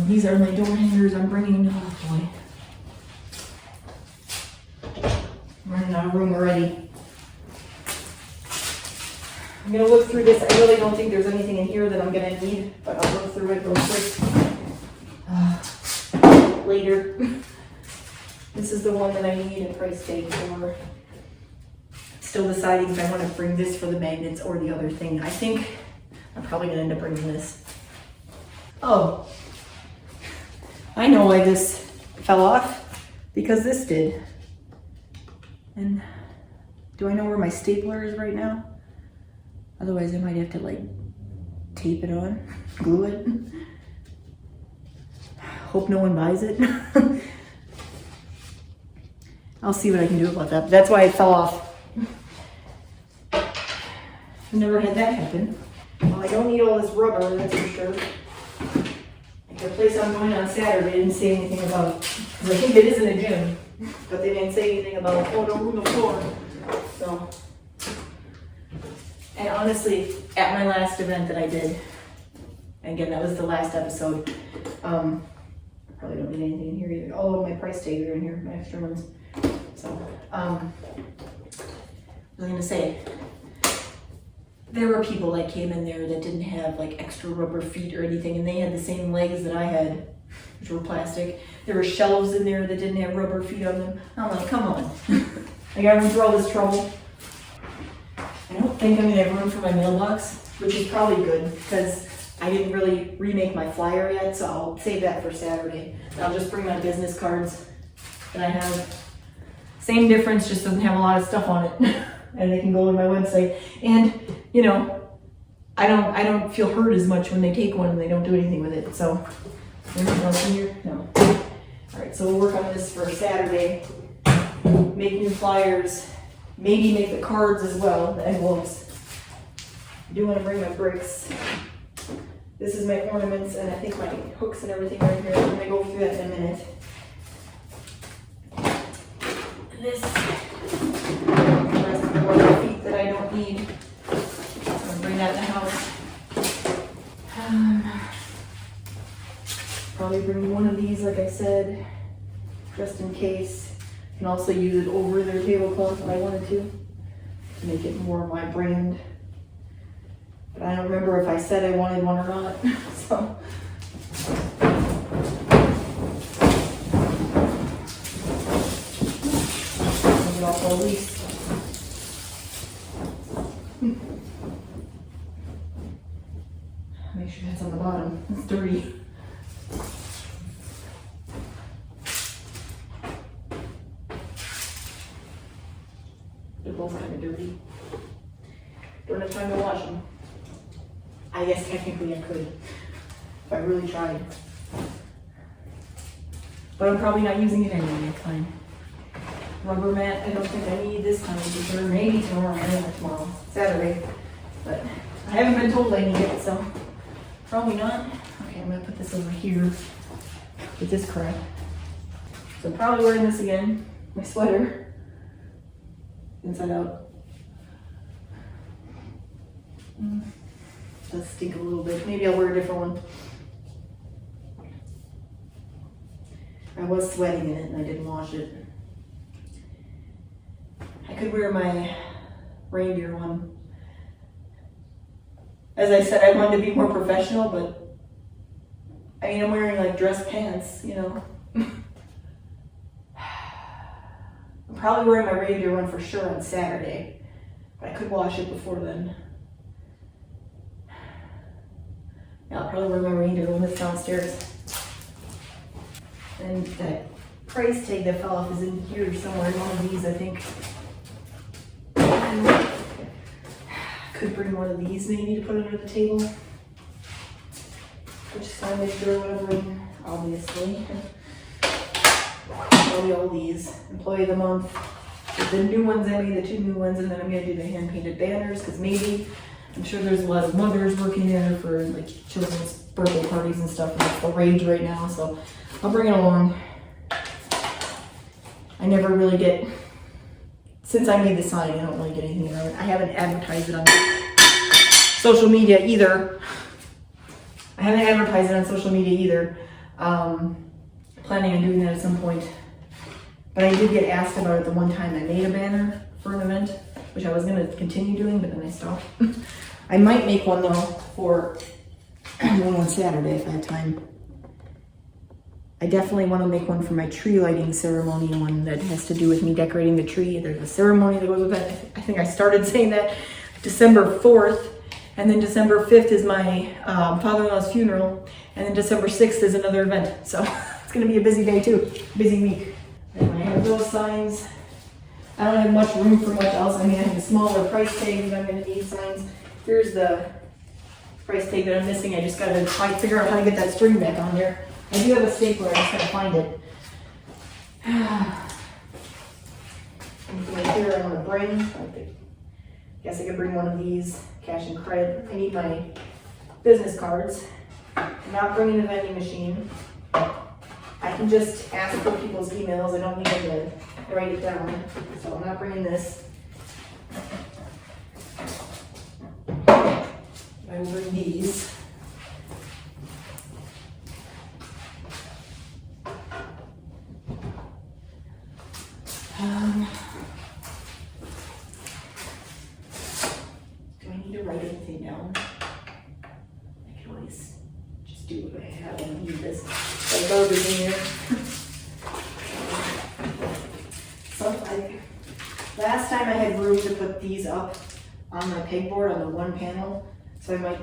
these are my door hangers I'm bringing. Oh boy. I'm running out of room already. I'm gonna look through this. I really don't think there's anything in here that I'm gonna need, but I'll go through it real quick later. This is the one that I need a price tag for. Still deciding if I want to bring this for the magnets or the other thing. I think I'm probably gonna end up bringing this. Oh, I know why this fell off, because this did. And do I know where my stapler is right now? Otherwise I might have to like tape it on, glue it. Hope no one buys it. I'll see what I can do about that. But that's why it fell off. I've never had that happen. Well, I don't need all this rubber, that's for sure. Like the place I'm going on Saturday didn't say anything about, because I think it is in a gym, but they didn't say anything about, oh, don't ruin the floor. So, and honestly, at my last event that I did, again, that was the last episode, I probably don't need anything in here either. All of my price tags are in here, my extra ones. So, what was I gonna say? There were people that came in there that didn't have like extra rubber feet or anything, and they had the same legs that I had, which were plastic. There were shelves in there that didn't have rubber feet on them. I'm like, come on. Like, I went through all this trouble. I don't think I'm gonna have room for my mailbox, which is probably good because I didn't really remake my flyer yet, so I'll save that for Saturday. I'll just bring my business cards that I have. Same difference, just doesn't have a lot of stuff on it. And they can go on my website. And, you know, I don't feel hurt as much when they take one and they don't do anything with it. So, anything else in here? No. All right, so we'll work on this for Saturday. Make new flyers. Maybe make the cards as well, the envelopes. I do want to bring my bricks. This is my ornaments, and I think my hooks and everything right here. I'm gonna go through that in a minute. And this, the rest of the rubber feet that I don't need. I'm gonna bring that in the house. Probably bring one of these, like I said, just in case. Can also use it over their tablecloth if I wanted to make it more of my brand. But I don't remember if I said I wanted one or not. So. Maybe also at least. Make sure that's on the bottom. It's dirty. They're both kind of dirty. Don't have time to wash them. I guess technically I could, if I really tried. But I'm probably not using it anyway, it's fine. Rubber mat, I don't think I need this time either. Maybe tomorrow, tomorrow, Saturday. But I haven't been told I need it, so probably not. Okay, I'm gonna put this over here with this crap. So I'm probably wearing this again, my sweater, inside out. Does stink a little bit. Maybe I'll wear a different one. I was sweating in it and I didn't wash it. I could wear my reindeer one. As I said, I wanted to be more professional, but I mean, I'm wearing like dress pants, you know. I'm probably wearing my reindeer one for sure on Saturday, but I could wash it before then. Yeah, I'll probably wear my reindeer one that's downstairs. And that price tag that fell off is in here somewhere, in one of these, I think. Could bring one of these maybe to put under the table. Which signage do I want to bring? Obviously. Probably all these. Employee of the month. The new ones I made, the 2 new ones, and then I'm going to do the hand painted banners because maybe I'm sure there's a lot of mothers working there for like children's birthday parties and stuff, and it's the rage right now, so I'll bring it along. I never really get, since I made the sign, I don't really get anything around it. I haven't advertised it on social media either. Planning on doing that at some point. But I did get asked about it the one time I made a banner for an event, which I was going to continue doing, but then I stopped. I might make one though for one on Saturday if I have time. I definitely want to make one for my tree lighting ceremony, one that has to do with me decorating the tree. There's a ceremony that goes with that. I think I started saying that December 4th, and then December 5th is my father-in-law's funeral, and then December 6th is another event. So it's going to be a busy day too, busy week. And I have those signs. I don't have much room for much else. I mean, I have the smaller price tag that I'm going to need signs. Here's the price tag that I'm missing. I just got to figure out how to get that string back on there. I do have a stapler, I just got to find it. Anything right here I want to bring. I guess I could bring one of these, cash and credit. I need my business cards. I'm not bringing a vending machine. I can just ask for people's emails. I don't need them to write it down. So I'm not bringing this. I will bring these. Do I need to write anything down? I can always just do what I have and use this. Like garbage in here. Last time I had room to put these up on my pegboard on the one panel, so I might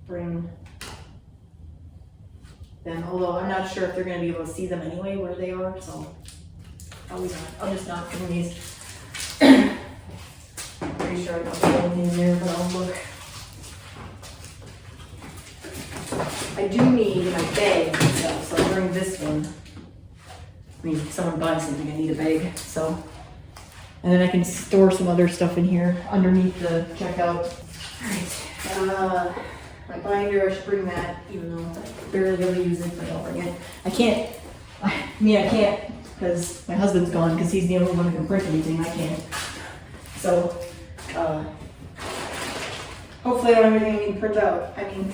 bring them, although I'm not sure if they're going to be able to see them anyway where they are, so probably not. I'll just not bring these. Pretty sure I don't put anything in there, but I'll look. I do need my bag and stuff, so I'll bring this one. I mean, if someone buys something, I need a bag, so. And then I can store some other stuff in here underneath the checkout. Alright, my binder, I should bring that, even though I barely ever use it, but I'll bring it. I can't, because my husband's gone, because he's the only one who can print anything, I can't. So, hopefully I don't have anything I need to print out. I mean,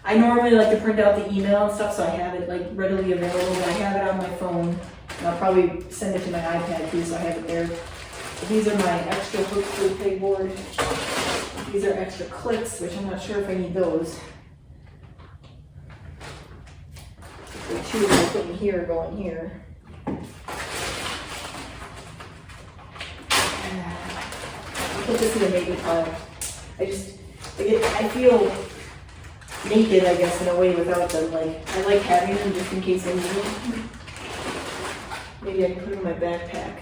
I normally like to print out the email and stuff so I have it like readily available, but I have it on my phone. And I'll probably send it to my iPad too, so I have it there. So these are my extra hooks for the pegboard. These are extra clips, which I'm not sure if I need those. The two that I put in here go in here. Put this in the baby pile. I feel naked, I guess, in a way without them. Like, I like having them just in case I need them. Maybe I can put them in my backpack.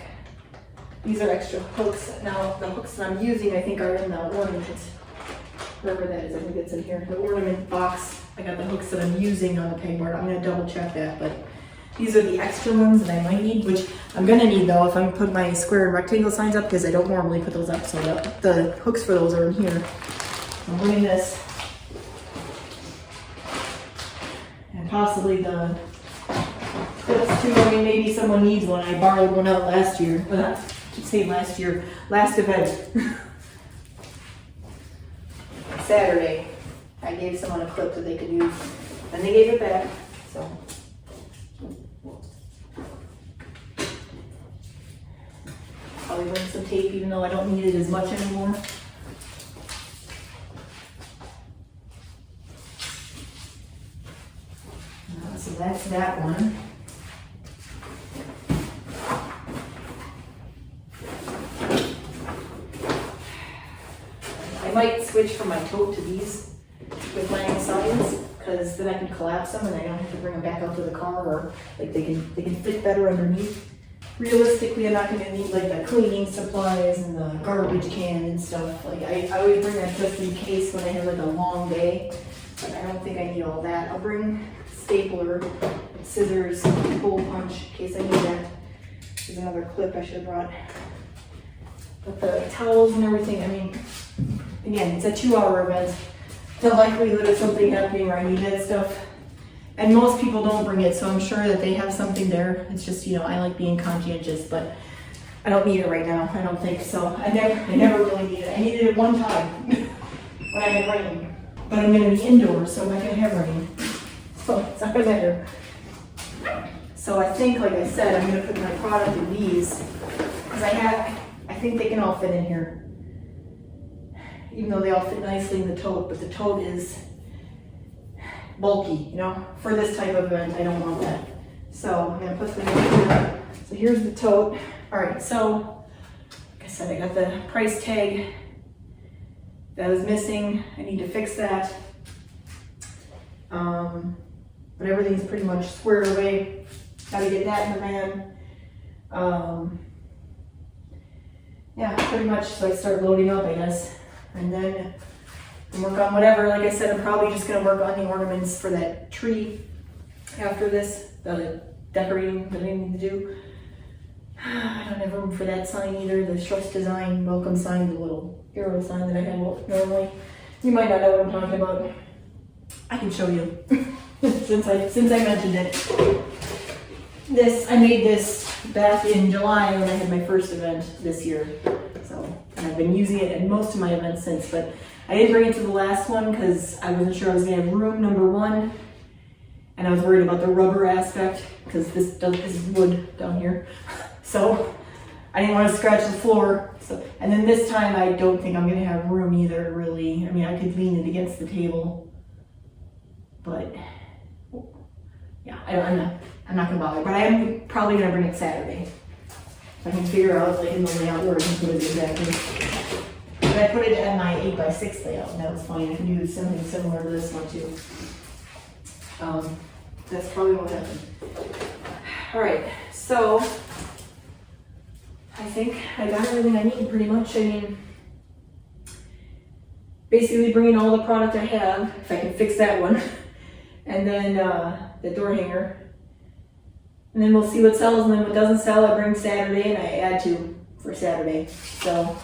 These are extra hooks. Now, the hooks that I'm using, I think, are in the ornament. Wherever that is, I think it's in here. The ornament box. I got the hooks that I'm using on the pegboard. I'm going to double check that, but these are the extra ones that I might need, which I'm going to need though if I'm put my square and rectangle signs up, because I don't normally put those up. So the hooks for those are in here. I'm bringing this. And possibly the clips too. I mean, maybe someone needs one. I borrowed one out last year. I keep saying last year. Last event. Saturday. I gave someone a clip that they could use. And they gave it back. So. Probably bring some tape even though I don't need it as much anymore. So that's that one. I might switch from my tote to these with my signs, because then I can collapse them and I don't have to bring them back out to the car, or like they can fit better underneath. Realistically, I'm not going to need like the cleaning supplies and the garbage can and stuff. Like I always bring that just in case when I have like a long day, but I don't think I need all that. I'll bring stapler, scissors, hole punch in case I need that. There's another clip I should have brought. But the towels and everything, I mean, again, it's a 2-hour event. The likelihood of something happening where I need that stuff. And most people don't bring it, so I'm sure that they have something there. It's just, you know, I like being conscientious, but I don't need it right now. I don't think so. I never really need it. I needed it one time when I had rain. But I'm going to be indoors, so I'm not going to have rain. So it's not going to matter. So I think, like I said, I'm going to put my product in these. Because I think they can all fit in here. Even though they all fit nicely in the tote, but the tote is bulky, you know, for this type of event. I don't want that. So I'm gonna put them in here. So here's the tote. All right, so like I said, I got the price tag that was missing. I need to fix that. But everything's pretty much squared away. Gotta get that in the van. Yeah, pretty much. So I start loading up, I guess, and then work on whatever. Like I said, I'm probably just gonna work on the ornaments for that tree after this, the decorating that I need to do. I don't have room for that sign either, the Shrush Design welcome sign, the little arrow sign that I have normally. You might not know what I'm talking about. I can show you since I mentioned it. I made this back in July when I had my first event this year. So, and I've been using it in most of my events since, but I didn't bring it to the last one because I wasn't sure I was gonna have room, number one. And I was worried about the rubber aspect because this is wood down here. So I didn't want to scratch the floor. So, and then this time I don't think I'm gonna have room either, really. I mean, I could lean it against the table, but yeah, I'm not gonna bother. But I am probably gonna bring it Saturday. I can figure out like in the layout where I can put it exactly. But I put it in my 8x6 layout, and that was fine. I can do something similar to this one too. That's probably what happened. All right, so I think I got everything I need pretty much. I mean, basically bringing all the product I have, if I can fix that one, and then the door hanger. And then we'll see what sells, and then what doesn't sell, I bring Saturday, and I add to for Saturday. So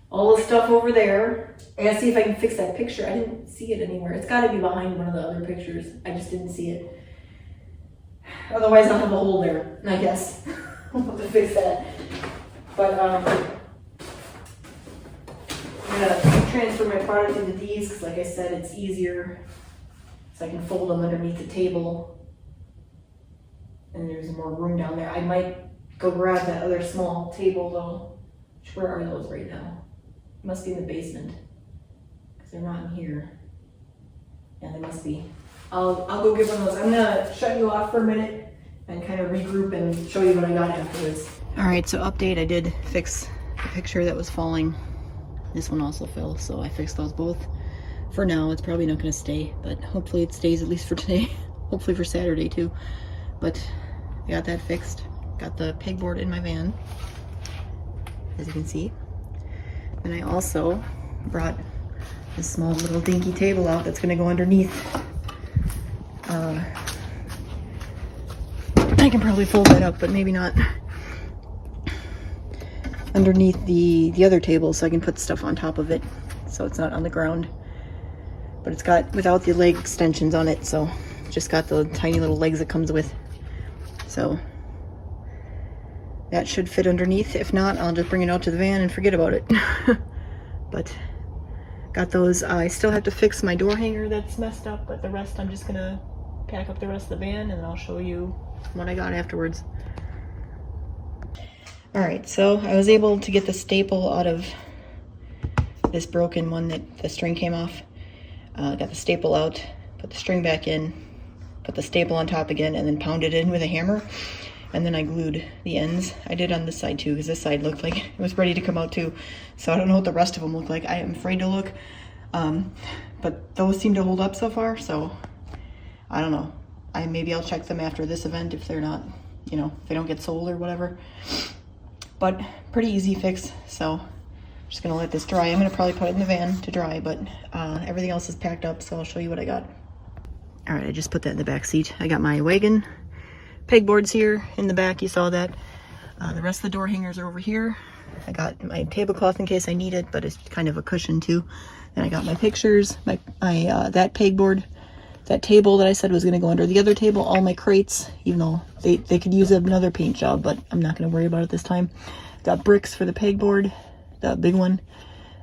all the stuff over there. I gotta see if I can fix that picture. I didn't see it anywhere. It's gotta be behind one of the other pictures. I just didn't see it. Otherwise I'll have a hole there, I guess. I'll have to fix that. But I'm gonna transfer my product into these because, like I said, it's easier. So I can fold them underneath the table. And there's more room down there. I might go grab that other small table though. Where are those right now? Must be in the basement. Because they're not in here. Yeah, they must be. I'll go get one of those. I'm gonna shut you off for a minute and kind of regroup and show you what I got afterwards. Alright, so update, I did fix the picture that was falling. This one also fell, so I fixed those both. For now, it's probably not gonna stay, but hopefully it stays at least for today. Hopefully for Saturday too. But I got that fixed. Got the pegboard in my van, as you can see. And I also brought this small little dinky table out that's gonna go underneath. I can probably fold that up, but maybe not. Underneath the other table, so I can put stuff on top of it, so it's not on the ground. But it's got, without the leg extensions on it, so just got the tiny little legs it comes with. So that should fit underneath. If not, I'll just bring it out to the van and forget about it. But got those. I still have to fix my door hanger that's messed up, but the rest I'm just gonna pack up the rest of the van and I'll show you what I got afterwards. Alright, so I was able to get the staple out of this broken one that the string came off. Got the staple out, put the string back in, put the staple on top again, and then pounded it in with a hammer. And then I glued the ends. I did on this side too, because this side looked like it was ready to come out too. So I don't know what the rest of them look like. I am afraid to look. But those seem to hold up so far, so I don't know. Maybe I'll check them after this event if they're not, you know, if they don't get sold or whatever. But pretty easy fix, so I'm just gonna let this dry. I'm gonna probably put it in the van to dry, but everything else is packed up, so I'll show you what I got. All right, I just put that in the back seat. I got my wagon pegboards here in the back, you saw that. The rest of the door hangers are over here. I got my tablecloth in case I need it, but it's kind of a cushion too. Then I got my pictures, that pegboard, that table that I said was gonna go under the other table, all my crates, even though they could use another paint job, but I'm not gonna worry about it this time. Got bricks for the pegboard, that big one.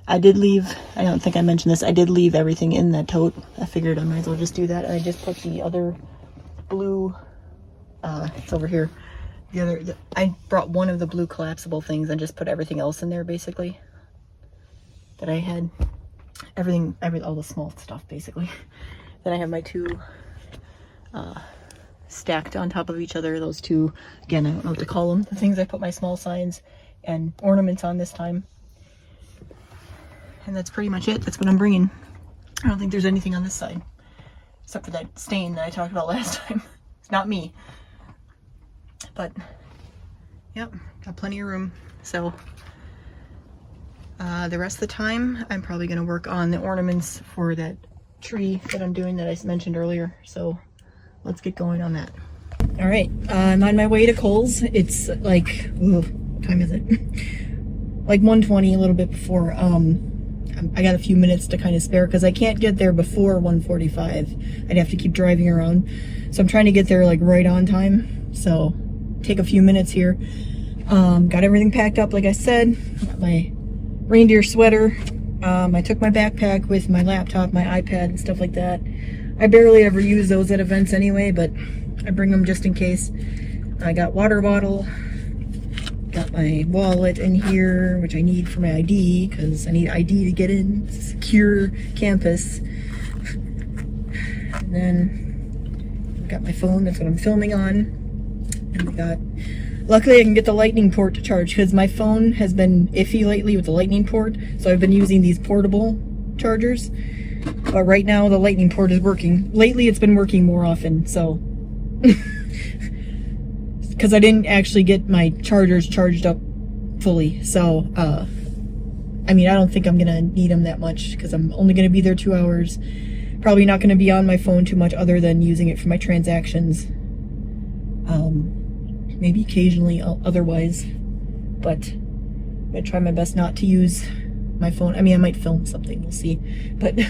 I did leave, I don't think I mentioned this, I did leave everything in that tote. I figured I might as well just do that. And I just put the other blue, it's over here. I brought one of the blue collapsible things and just put everything else in there basically. That I had. All the small stuff basically. Then I have my two stacked on top of each other. Those two, again, I don't know what to call them. The things I put my small signs and ornaments on this time. And that's pretty much it. That's what I'm bringing. I don't think there's anything on this side. Except for that stain that I talked about last time. It's not me. But, yep, got plenty of room. So, the rest of the time, I'm probably going to work on the ornaments for that tree that I'm doing that I mentioned earlier. So, let's get going on that. All right, I'm on my way to Kohl's. It's like, what time is it? Like 1:20, a little bit before. I got a few minutes to kind of spare because I can't get there before 1:45. I'd have to keep driving around. So I'm trying to get there like right on time. So take a few minutes here. Got everything packed up like I said. Got my reindeer sweater. I took my backpack with my laptop, my iPad and stuff like that. I barely ever use those at events anyway, but I bring them just in case. I got water bottle. Got my wallet in here, which I need for my ID, because I need ID to get in. Secure campus. And then I've got my phone, that's what I'm filming on. And luckily I can get the lightning port to charge, because my phone has been iffy lately with the lightning port, so I've been using these portable chargers. But right now the lightning port is working. Lately it's been working more often, so... because I didn't actually get my chargers charged up fully. So, I mean, I don't think I'm going to need them that much because I'm only going to be there 2 hours. Probably not going to be on my phone too much other than using it for my transactions. Maybe occasionally otherwise. But I'm going to try my best not to use my phone. I mean, I might film something. We'll see. But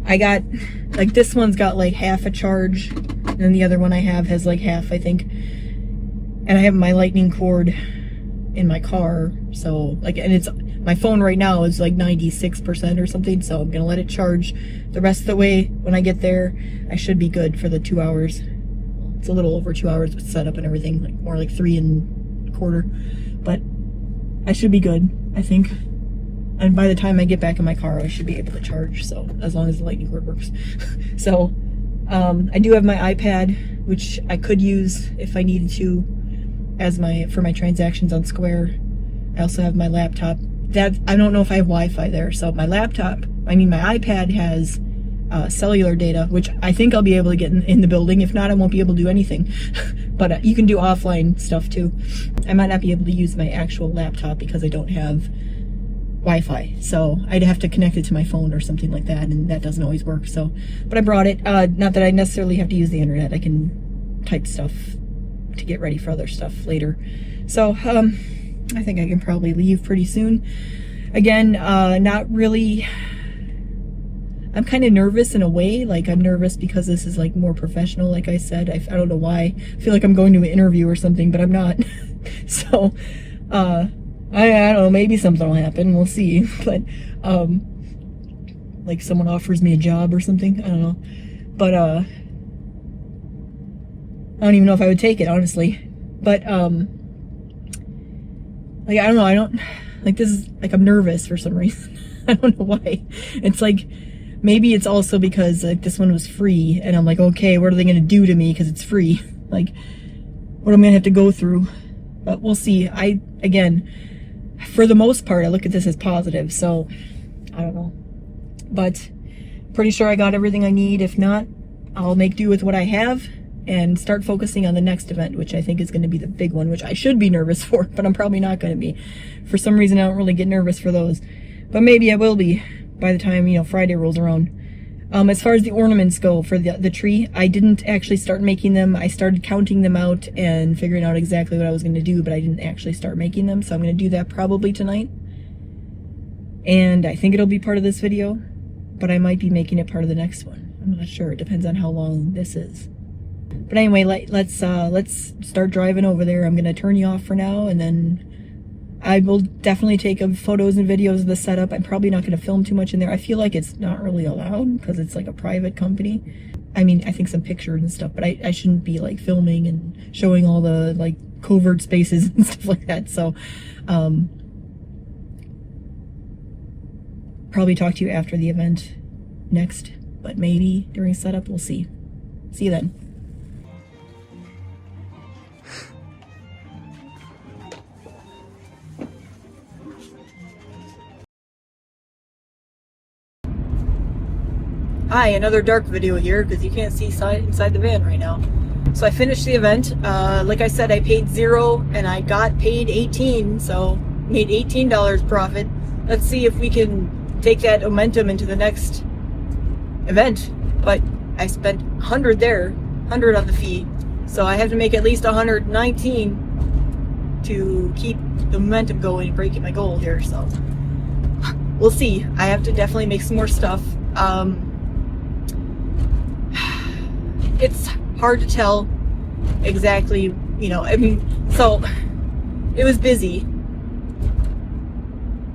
I got, like, this one's got like half a charge. And then the other one I have has like half, I think. And I have my lightning cord in my car, so like, and my phone right now is like 96% or something, so I'm gonna let it charge the rest of the way. When I get there, I should be good for the 2 hours. It's a little over 2 hours with setup and everything, like more like 3.25, but I should be good, I think. And by the time I get back in my car, I should be able to charge, so as long as the lightning cord works. So I do have my iPad, which I could use if I needed to as for my transactions on Square. I also have my laptop. I don't know if I have Wi-Fi there, so my iPad has cellular data, which I think I'll be able to get in the building. If not, I won't be able to do anything. But you can do offline stuff too. I might not be able to use my actual laptop because I don't have Wi-Fi, so I'd have to connect it to my phone or something like that, and that doesn't always work. So, but I brought it. Not that I necessarily have to use the internet. I can type stuff to get ready for other stuff later. So I think I can probably leave pretty soon. Again, not really. I'm kind of nervous in a way. Like, I'm nervous because this is like more professional, like I said. I don't know why. I feel like I'm going to an interview or something, but I'm not. So I don't know, maybe something will happen, we'll see. But like someone offers me a job or something, I don't know. But I don't even know if I would take it, honestly. But like, I don't know, this is like, I'm nervous for some reason. I don't know why. It's like, maybe it's also because like this one was free, and I'm like, okay, what are they gonna do to me because it's free? Like, what am I gonna have to go through? But we'll see. Again, for the most part, I look at this as positive, so I don't know. But pretty sure I got everything I need. If not, I'll make do with what I have and start focusing on the next event, which I think is going to be the big one, which I should be nervous for, but I'm probably not going to be. For some reason, I don't really get nervous for those, but maybe I will be by the time, you know, Friday rolls around. As far as the ornaments go for the tree, I didn't actually start making them. I started counting them out and figuring out exactly what I was going to do, but I didn't actually start making them, so I'm going to do that probably tonight. And I think it'll be part of this video, but I might be making it part of the next one. I'm not sure. It depends on how long this is. But anyway, let's start driving over there. I'm going to turn you off for now, and then I will definitely take photos and videos of the setup. I'm probably not going to film too much in there. I feel like it's not really allowed because it's like a private company. I mean, I think some pictures and stuff, but I shouldn't be like filming and showing all the like covert spaces and stuff like that. So probably talk to you after the event next, but maybe during setup, we'll see. See you then. Hi, another dark video here because you can't see inside the van right now. So I finished the event. Like I said, I paid $0 and I got paid $18, so made $18 profit. Let's see if we can take that momentum into the next event. But I spent $100 there, $100 on the fee, so I have to make at least $119 to keep the momentum going and breaking my goal here. So we'll see. I have to definitely make some more stuff. It's hard to tell exactly, you know, I mean, so it was busy.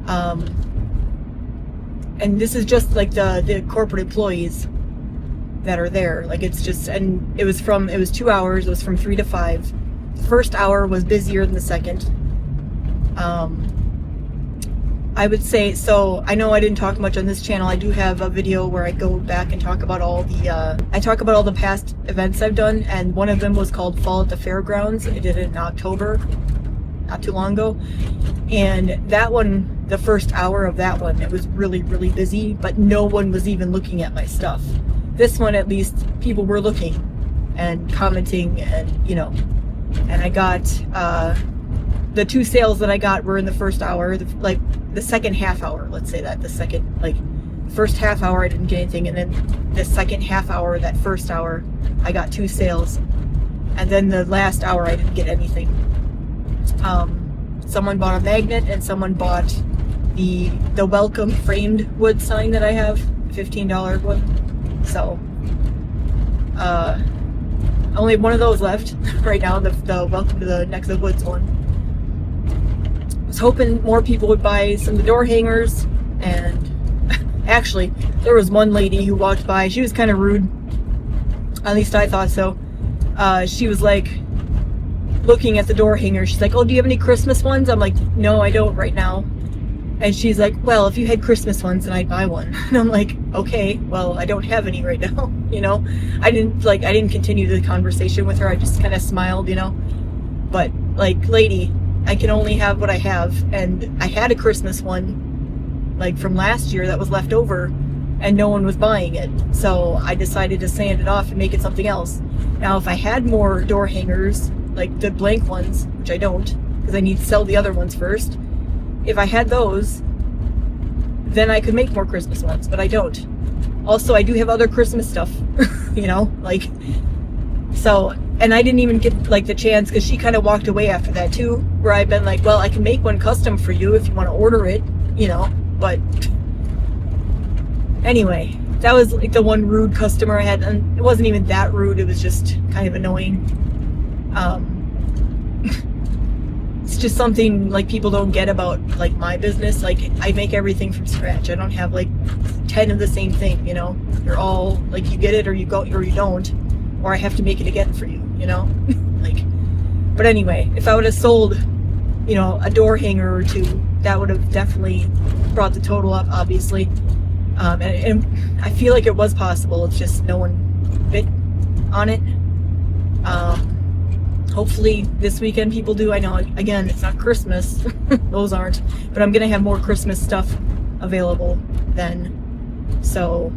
And this is just like the corporate employees that are there. Like, it's just, and it was 2 hours. It was from 3 to 5. The first hour was busier than the second. I would say, so I know I didn't talk much on this channel. I do have a video where I go back and talk about all the past events I've done, and one of them was called Fall at the Fairgrounds. I did it in October, not too long ago. And that one, the first hour of that one, it was really, really busy, but no one was even looking at my stuff. This one, at least, people were looking and commenting, and, you know, and I got, the 2 sales that I got were in the first hour, like the second half hour, let's say that, the first half hour I didn't get anything, and then the second half hour, that first hour, I got 2 sales, and then the last hour I didn't get anything. Someone bought a magnet, and someone bought the welcome framed wood sign that I have, $15 one. So only one of those left right now, the welcome to the Next of Woods one. was hoping more people would buy some of the door hangers. And actually, there was one lady who walked by. She was kind of rude. At least I thought so. She was like looking at the door hanger. She's like, oh, do you have any Christmas ones? I'm like, no, I don't right now. And she's like, well, if you had Christmas ones, then I'd buy one. And I'm like, okay, well, I don't have any right now. You know, I didn't continue the conversation with her. I just kind of smiled, you know. But like, lady, I can only have what I have. And I had a Christmas one, like from last year, that was left over, and no one was buying it. So I decided to sand it off and make it something else. Now, if I had more door hangers, like the blank ones, which I don't, because I need to sell the other ones first. If I had those, then I could make more Christmas ones, but I don't. Also, I do have other Christmas stuff, you know, like, so, and I didn't even get like the chance, because she kind of walked away after that too, where I've been like, well, I can make one custom for you if you want to order it, you know, but anyway, that was like the one rude customer I had, and it wasn't even that rude, it was just kind of annoying. It's just something like people don't get about like my business. Like, I make everything from scratch. I don't have like 10 of the same thing, you know. They're all like, you get it or you go or you don't, or I have to make it again for you, you know. Like, but anyway, if I would have sold, you know, a door hanger or two, that would have definitely brought the total up, obviously. And I feel like it was possible. It's just no one bit on it. Hopefully this weekend people do. I know, again, it's not Christmas. Those aren't. But I'm going to have more Christmas stuff available then. So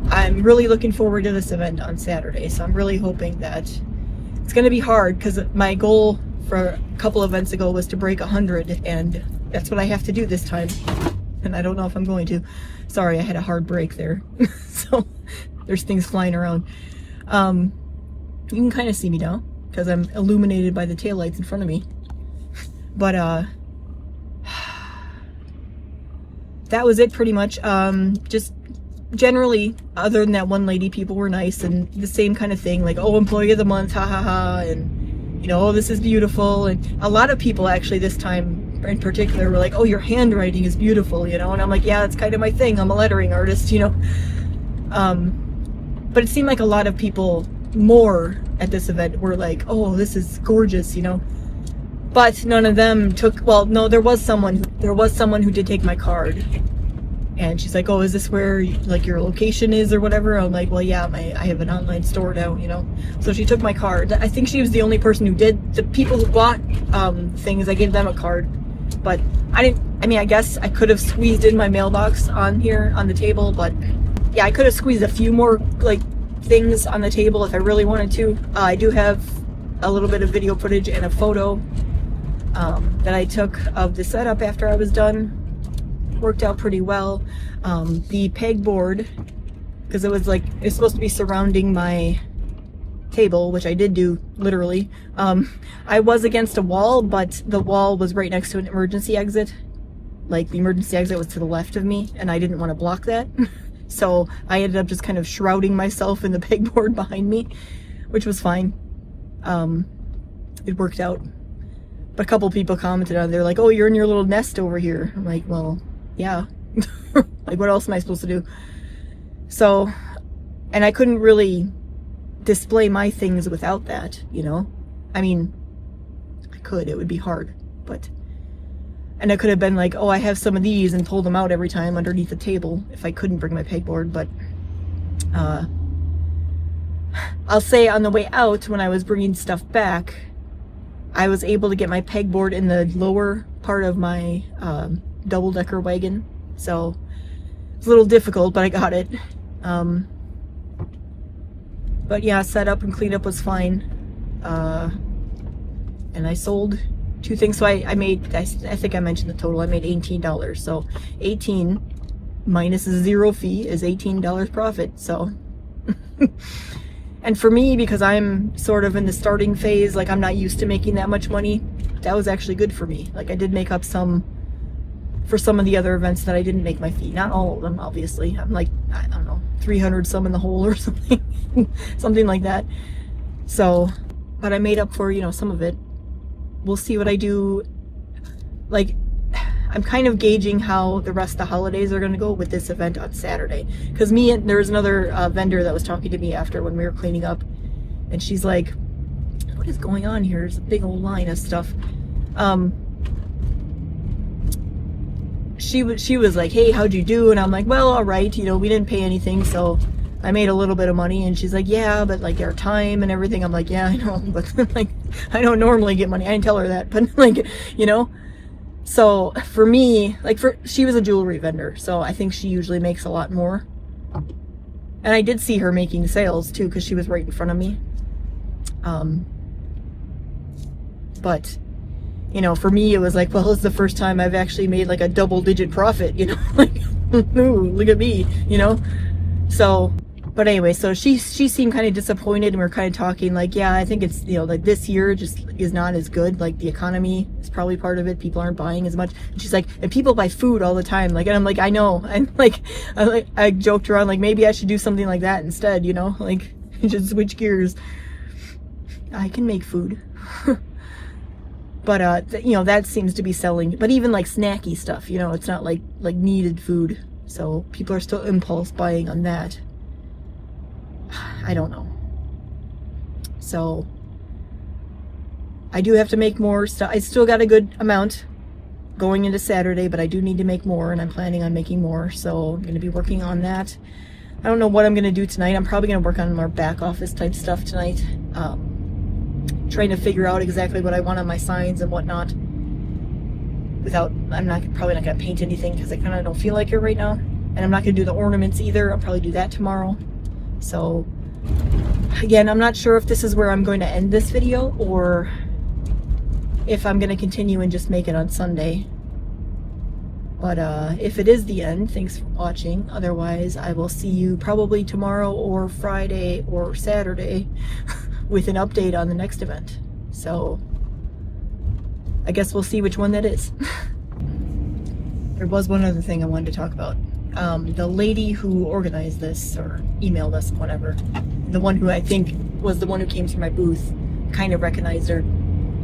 I'm really looking forward to this event on Saturday. So I'm really hoping that it's going to be hard, because my goal for a couple events ago was to break 100. And that's what I have to do this time. And I don't know if I'm going to. Sorry, I had a hard break there. So there's things flying around. You can kind of see me now because I'm illuminated by the taillights in front of me. But that was it pretty much. Just generally, other than that one lady, people were nice, and the same kind of thing, like, oh, employee of the month, ha ha ha, and you know, oh, this is beautiful. And a lot of people actually this time in particular were like, oh, your handwriting is beautiful, you know. And I'm like, yeah, that's kind of my thing. I'm a lettering artist, you know. But it seemed like a lot of people more at this event were like, oh, this is gorgeous, you know. But none of them took, well, no, there was someone who did take my card, and she's like, oh, is this where like your location is or whatever? I'm like, well, yeah, I have an online store now, you know. So she took my card. I think she was the only person who did. The people who bought things, I gave them a card, but I guess I could have squeezed in my mailbox on here on the table, but yeah, I could have squeezed a few more like things on the table if I really wanted to. I do have a little bit of video footage and a photo that I took of the setup after I was done. Worked out pretty well. The pegboard, because it's supposed to be surrounding my table, which I did do literally. I was against a wall, but the wall was right next to an emergency exit. Like, the emergency exit was to the left of me, and I didn't want to block that. So I ended up just kind of shrouding myself in the pegboard behind me, which was fine. It worked out. But a couple people commented on it. They're like, oh, you're in your little nest over here. I'm like, well, yeah. Like, what else am I supposed to do? So, and I couldn't really display my things without that, you know? I mean, I could. It would be hard. But... and I could have been like, oh, I have some of these, and pull them out every time underneath the table if I couldn't bring my pegboard. But I'll say on the way out, when I was bringing stuff back, I was able to get my pegboard in the lower part of my double-decker wagon. So it's a little difficult, but I got it. But yeah, setup and cleanup was fine. And I sold 2 things. So I think I mentioned the total. I made $18. So 18 minus 0 fee is $18 profit. So, and for me, because I'm sort of in the starting phase, like I'm not used to making that much money, that was actually good for me. Like, I did make up some for some of the other events that I didn't make my fee. Not all of them, obviously. I'm like, I don't know, 300 some in the hole or something. Something like that. So, but I made up for, you know, some of it. We'll see what I do like, I'm kind of gauging how the rest of the holidays are going to go with this event on Saturday. Because there was another vendor that was talking to me after when we were cleaning up, and she's like, what is going on here? There's a big old line of stuff. She was like, hey, how'd you do? And I'm like, well, all right, you know, we didn't pay anything, so I made a little bit of money. And she's like, yeah, but like our time and everything. I'm like, yeah, I know, but like, I don't normally get money. I didn't tell her that, but like, you know. So for me, like, she was a jewelry vendor, so I think she usually makes a lot more. And I did see her making sales too, because she was right in front of me. But, you know, for me, it was like, well, it's the first time I've actually made like a double-digit profit, you know, like, ooh, look at me, you know. So, but anyway, so she seemed kind of disappointed, and we were kind of talking like, yeah, I think it's, you know, like this year just is not as good. Like the economy is probably part of it. People aren't buying as much. And she's like, and people buy food all the time. Like, and I'm like, I know. And like, I joked around like, maybe I should do something like that instead, you know, like just switch gears. I can make food. But, you know, that seems to be selling. But even like snacky stuff, you know, it's not like needed food. So people are still impulse buying on that. I don't know. So I do have to make more stuff. I still got a good amount going into Saturday, but I do need to make more, and I'm planning on making more. So I'm going to be working on that. I don't know what I'm going to do tonight. I'm probably going to work on more back office type stuff tonight. Trying to figure out exactly what I want on my signs and whatnot. I'm probably not going to paint anything because I kind of don't feel like it right now. And I'm not going to do the ornaments either. I'll probably do that tomorrow. So again, I'm not sure if this is where I'm going to end this video or if I'm going to continue and just make it on Sunday. But if it is the end, thanks for watching. Otherwise, I will see you probably tomorrow or Friday or Saturday with an update on the next event. So I guess we'll see which one that is. There was one other thing I wanted to talk about. The lady who organized this, or emailed us, whatever, the one who I think was the one who came through my booth, kind of recognized her.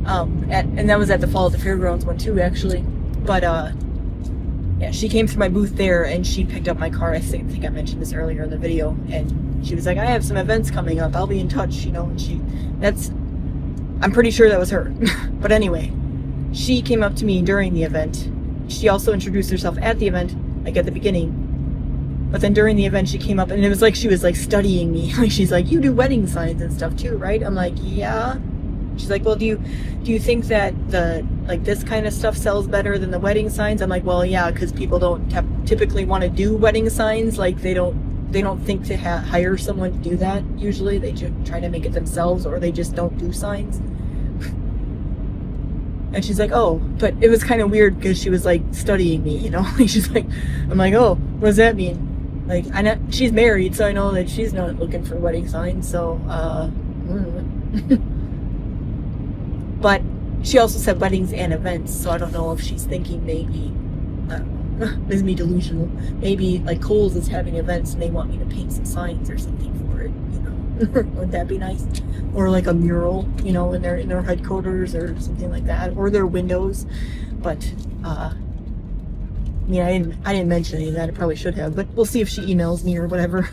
And that was at the Fall at the Fairgrounds one too, actually. But yeah, she came through my booth there, and she picked up my car. I think I mentioned this earlier in the video, and she was like, I have some events coming up, I'll be in touch, you know. And I'm pretty sure that was her. But anyway, she came up to me during the event. She also introduced herself at the event, like at the beginning. But then during the event, she came up, and it was like she was like studying me. Like, she's like, you do wedding signs and stuff too, right? I'm like, yeah. She's like, well, do you think that this kind of stuff sells better than the wedding signs? I'm like, well, yeah, because people don't typically want to do wedding signs. Like, they don't think to hire someone to do that. Usually they just try to make it themselves, or they just don't do signs. And she's like, oh, but it was kind of weird because she was like studying me, you know. She's like, I'm like, oh, what does that mean? Like, I know she's married, so I know that she's not looking for wedding signs. So, but she also said weddings and events, so I don't know if she's thinking maybe, I don't know, this is me delusional. Maybe like Kohl's is having events and they want me to paint some signs or something for it, you know. Wouldn't that be nice? Or like a mural, you know, in their headquarters or something like that, or their windows. But I mean, I didn't mention any of that. I probably should have, but we'll see if she emails me or whatever.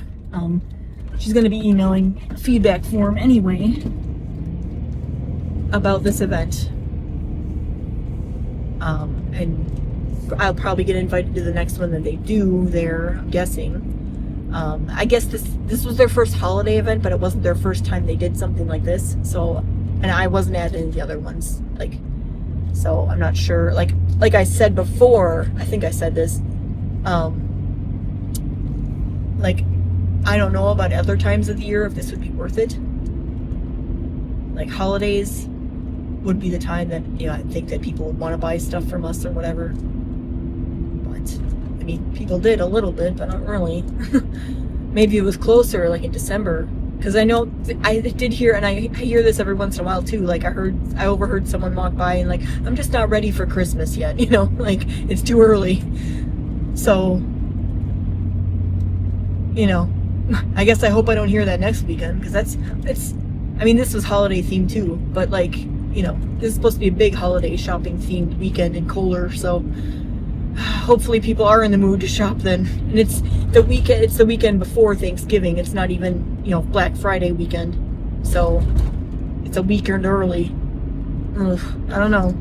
She's going to be emailing a feedback form anyway about this event. And I'll probably get invited to the next one that they do there, I'm guessing. I guess this was their first holiday event, but it wasn't their first time they did something like this. So, and I wasn't at any of the other ones, like, so I'm not sure. Like I said before, I think I said this, like, I don't know about other times of the year if this would be worth it. Like, holidays would be the time that, you know, I think that people would want to buy stuff from us or whatever. But I mean, people did a little bit, but not really. Maybe it was closer, like in December, because I know I did hear, and I hear this every once in a while too. Like, I overheard someone walk by and like, I'm just not ready for Christmas yet, you know, like it's too early. So, you know, I guess I hope I don't hear that next weekend, because that's I mean, this was holiday themed too, but like, you know, this is supposed to be a big holiday shopping themed weekend in Kohler, so hopefully people are in the mood to shop then. And it's the weekend before Thanksgiving. It's not even, you know, Black Friday weekend, so it's a weekend early. Ugh, I don't know.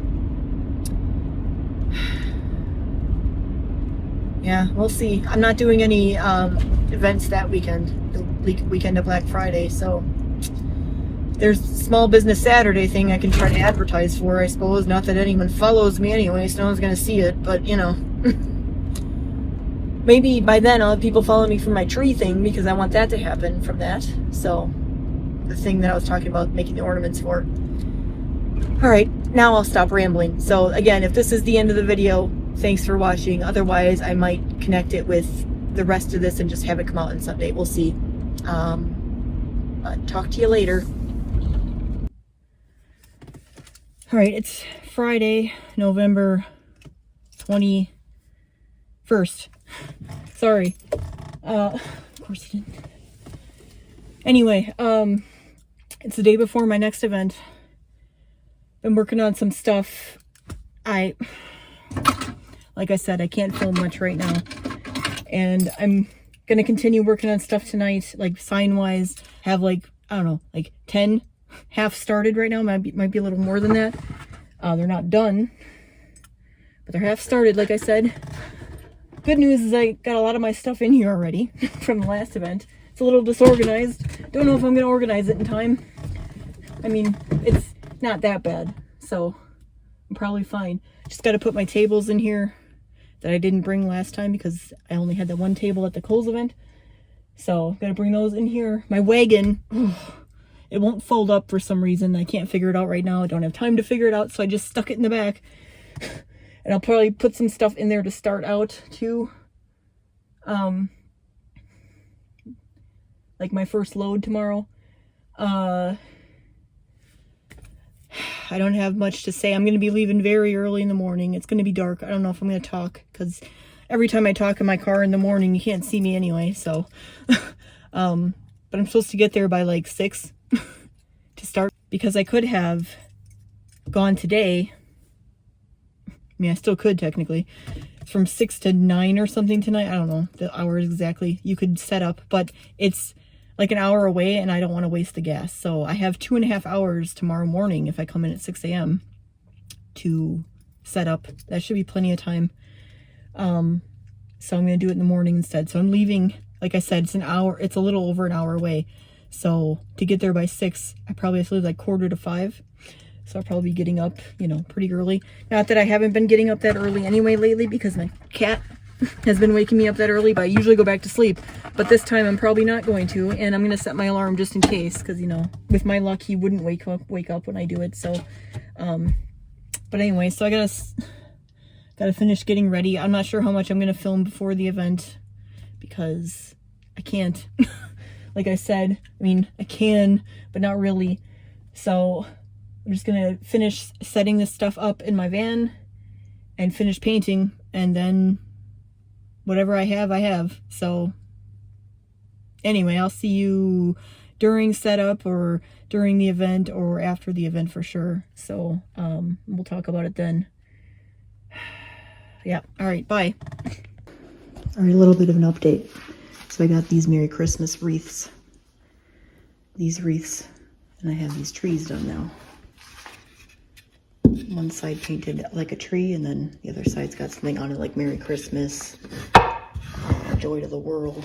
Yeah, we'll see. I'm not doing any events that weekend, the weekend of Black Friday, so there's Small Business Saturday thing I can try to advertise for, I suppose. Not that anyone follows me anyway, so no one's gonna see it, but you know. Maybe by then I'll have people follow me from my tree thing, because I want that to happen from that. So, the thing that I was talking about making the ornaments for. Alright, now I'll stop rambling. So again, if this is the end of the video, thanks for watching. Otherwise, I might connect it with the rest of this and just have it come out on Sunday. We'll see. But talk to you later. Alright, it's Friday, November 21st. Sorry. Of course you didn't. Anyway, it's the day before my next event. Been working on some stuff. Like I said, I can't film much right now. And I'm going to continue working on stuff tonight, like sign-wise. Have like, I don't know, like 10 half started right now. Might be a little more than that. They're not done, but they're half started, like I said. Good news is I got a lot of my stuff in here already from the last event. It's a little disorganized. Don't know if I'm going to organize it in time. I mean, it's not that bad, so I'm probably fine. Just got to put my tables in here that I didn't bring last time because I only had the one table at the Kohl's event. So, got to bring those in here. My wagon, it won't fold up for some reason. I can't figure it out right now. I don't have time to figure it out, so I just stuck it in the back. And I'll probably put some stuff in there to start out too. Like my first load tomorrow. I don't have much to say. I'm going to be leaving very early in the morning. It's going to be dark. I don't know if I'm going to talk because every time I talk in my car in the morning, you can't see me anyway. So, but I'm supposed to get there by like 6 to start because I could have gone today. I mean, I still could technically. From 6 to 9 or something tonight. I don't know the hours exactly. You could set up, but it's like an hour away and I don't want to waste the gas. So I have 2.5 hours tomorrow morning if I come in at 6 a.m. to set up. That should be plenty of time. So I'm going to do it in the morning instead. So I'm leaving, like I said, it's an hour. It's a little over an hour away. So to get there by 6, I probably have to leave like 4:45. So I'll probably be getting up, you know, pretty early. Not that I haven't been getting up that early anyway lately because my cat has been waking me up that early, but I usually go back to sleep. But this time I'm probably not going to, and I'm going to set my alarm just in case because, you know, with my luck, he wouldn't wake up when I do it. So, but anyway, so I gotta finish getting ready. I'm not sure how much I'm going to film before the event because I can't. Like I said, I mean, I can, but not really. So I'm just going to finish setting this stuff up in my van and finish painting, and then whatever I have. So anyway, I'll see you during setup or during the event or after the event for sure. So we'll talk about it then. Yeah. All right. Bye. All right. A little bit of an update. So I got these Merry Christmas wreaths. These wreaths. And I have these trees done now. One side painted like a tree, and then the other side's got something on it like Merry Christmas, Joy to the World,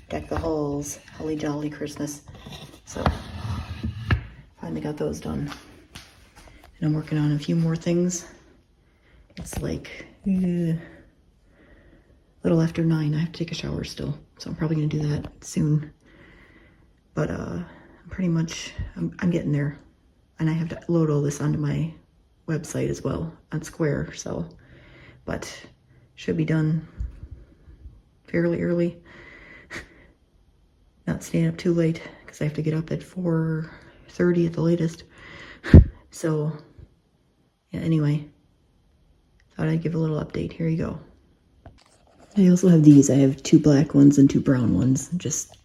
Deck the Halls, Holly Jolly Christmas. So, finally got those done. And I'm working on a few more things. It's like a little after 9. I have to take a shower still, so I'm probably going to do that soon. But pretty much, I'm getting there. And I have to load all this onto my website as well on Square, so, but should be done fairly early. Not staying up too late because I have to get up at 4:30 at the latest. So, yeah, anyway, thought I'd give a little update. Here you go. I also have these. I have 2 black ones and 2 brown ones, just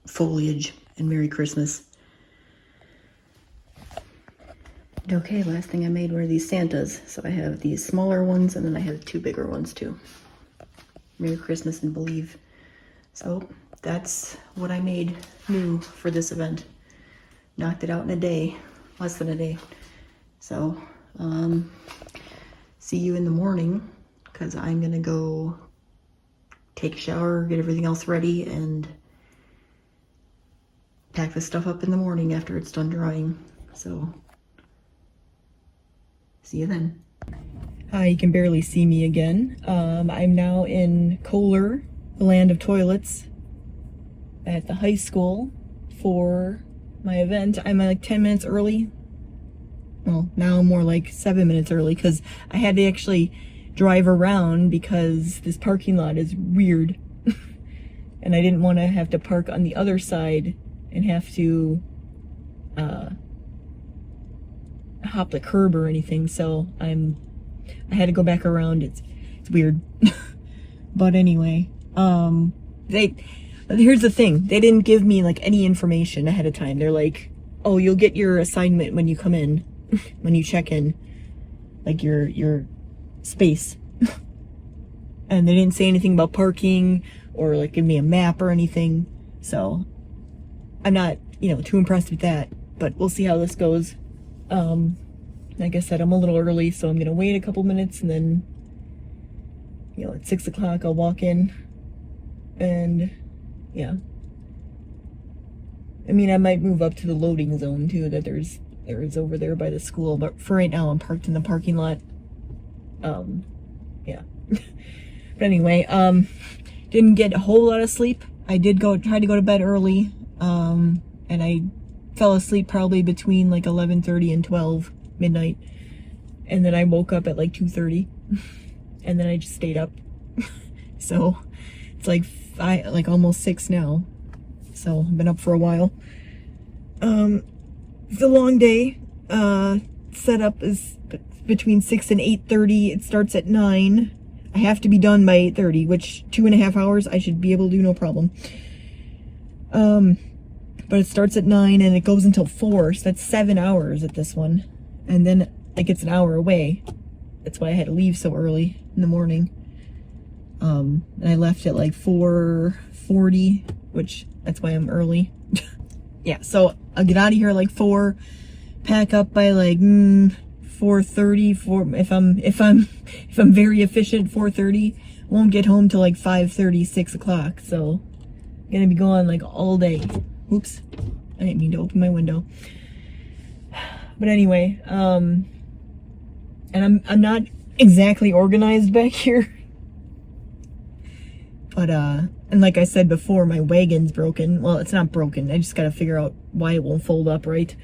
foliage and Merry Christmas. Okay, last thing I made were these Santas. So I have these smaller ones and then I have 2 bigger ones too. Merry Christmas and Believe. So that's what I made new for this event. Knocked it out in a day, less than a day. So, see you in the morning because I'm gonna go take a shower, get everything else ready, and pack this stuff up in the morning after it's done drying. So, see you then. Hi, you can barely see me again. I'm now in Kohler, the land of toilets, at the high school for my event. I'm like 10 minutes early. Well, now I'm more like 7 minutes early because I had to actually drive around because this parking lot is weird. And I didn't want to have to park on the other side and have to hop the curb or anything. So I had to go back around. It's weird. But anyway, here's the thing. They didn't give me like any information ahead of time. They're like, oh, you'll get your assignment when you come in, when you check in, like your space. And they didn't say anything about parking or like give me a map or anything. So I'm not, too impressed with that, but we'll see how this goes. Like I said, I'm a little early, so I'm gonna wait a couple minutes and then, at 6 o'clock I'll walk in and yeah. I mean, I might move up to the loading zone too that there is over there by the school, but for right now I'm parked in the parking lot. Yeah. But anyway, didn't get a whole lot of sleep. I did try to go to bed early, and I fell asleep probably between like 11:30 and 12 midnight, and then I woke up at like 2:30, and then I just stayed up. So it's like almost 6 now. So I've been up for a while. It's a long day. Setup is between 6 and 8:30. It starts at 9. I have to be done by 8:30, which 2.5 hours I should be able to do no problem. But it starts at 9 and it goes until 4, so that's 7 hours at this one. And then like it's an hour away. That's why I had to leave so early in the morning. And I left at like 4:40, which that's why I'm early. Yeah, so I'll get out of here at like 4, pack up by like 4:30. If I'm very efficient, 4:30. Won't get home till like 5:30, 6 o'clock. So I'm gonna be gone like all day. Oops, I didn't mean to open my window. But anyway, and I'm not exactly organized back here. But and like I said before, my wagon's broken. Well, it's not broken. I just gotta figure out why it won't fold up right.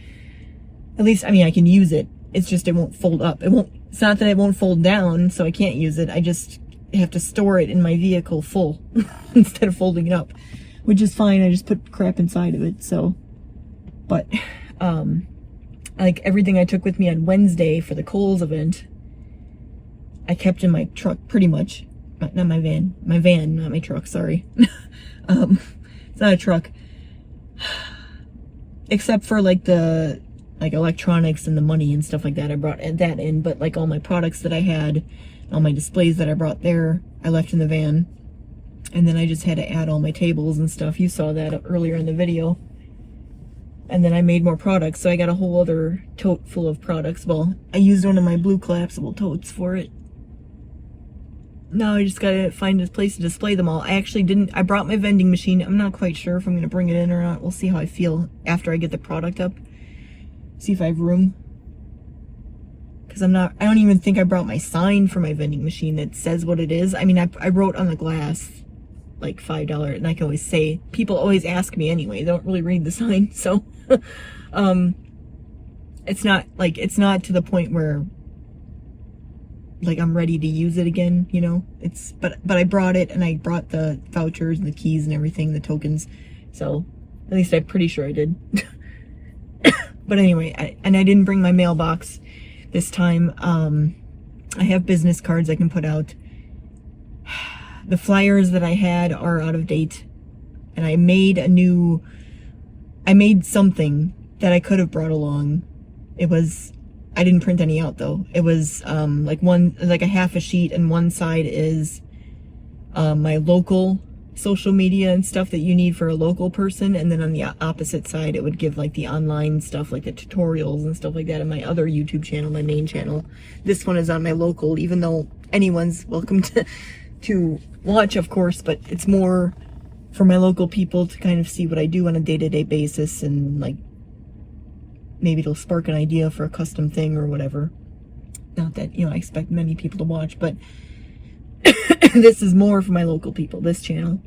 At least, I mean, I can use it. It's just it won't fold up. It's not that it won't fold down, so I can't use it. I just have to store it in my vehicle full instead of folding it up, which is fine. I just put crap inside of it. So, but like everything I took with me on Wednesday for the Kohl's event, I kept in my truck pretty much. Not my van, not my truck. Sorry. It's not a truck, except for like the electronics and the money and stuff like that. I brought that in, but like all my products that I had, all my displays that I brought there, I left in the van. And then I just had to add all my tables and stuff. You saw that earlier in the video. And then I made more products, so I got a whole other tote full of products. Well, I used one of my blue collapsible totes for it. Now I just gotta find a place to display them all. I brought my vending machine. I'm not quite sure if I'm gonna bring it in or not. We'll see how I feel after I get the product up. See if I have room. Because I don't even think I brought my sign for my vending machine that says what it is. I mean, I wrote on the glass like $5, and I can always say, people always ask me anyway. They don't really read the sign, so it's not to the point where like I'm ready to use it again, but I brought it, and I brought the vouchers and the keys and everything, the tokens. So at least I'm pretty sure I did. But anyway, I didn't bring my mailbox this time. I have business cards I can put out. The flyers that I had are out of date, and I made something that I could have brought along. I I didn't print any out though. It was like a half a sheet, and one side is my local social media and stuff that you need for a local person, and then on the opposite side it would give like the online stuff, like the tutorials and stuff like that on my other YouTube channel, my main channel. This one is on my local, even though anyone's welcome to watch, of course, but it's more for my local people to kind of see what I do on a day-to-day basis, and like maybe it'll spark an idea for a custom thing or whatever. Not that, you know, I expect many people to watch, but this is more for my local people, this channel.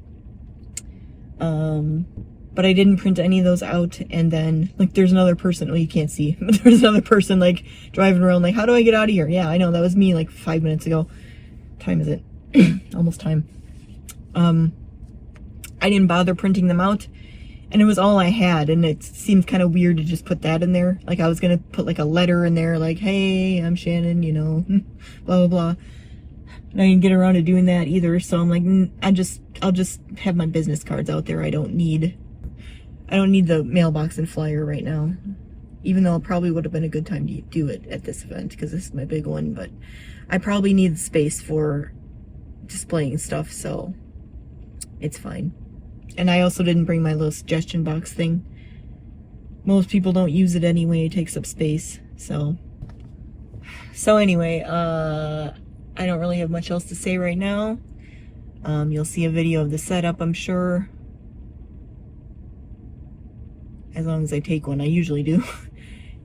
But I didn't print any of those out. And then like there's another person, well, you can't see, but there's another person like driving around like, how do I get out of here? Yeah, I know, that was me like 5 minutes ago. What time is it? Almost time. I didn't bother printing them out, and it was all I had, and it seemed kind of weird to just put that in there. Like I was gonna put like a letter in there like, hey, I'm Shannon, you know, blah blah blah. And I didn't get around to doing that either, so I'm like, I'll just have my business cards out there. I don't need the mailbox and flyer right now, even though it probably would have been a good time to do it at this event because this is my big one, but I probably need space for displaying stuff, so it's fine. And I also didn't bring my little suggestion box thing. Most people don't use it anyway, it takes up space, so anyway, I don't really have much else to say right now. You'll see a video of the setup, I'm sure. As long as I take one, I usually do.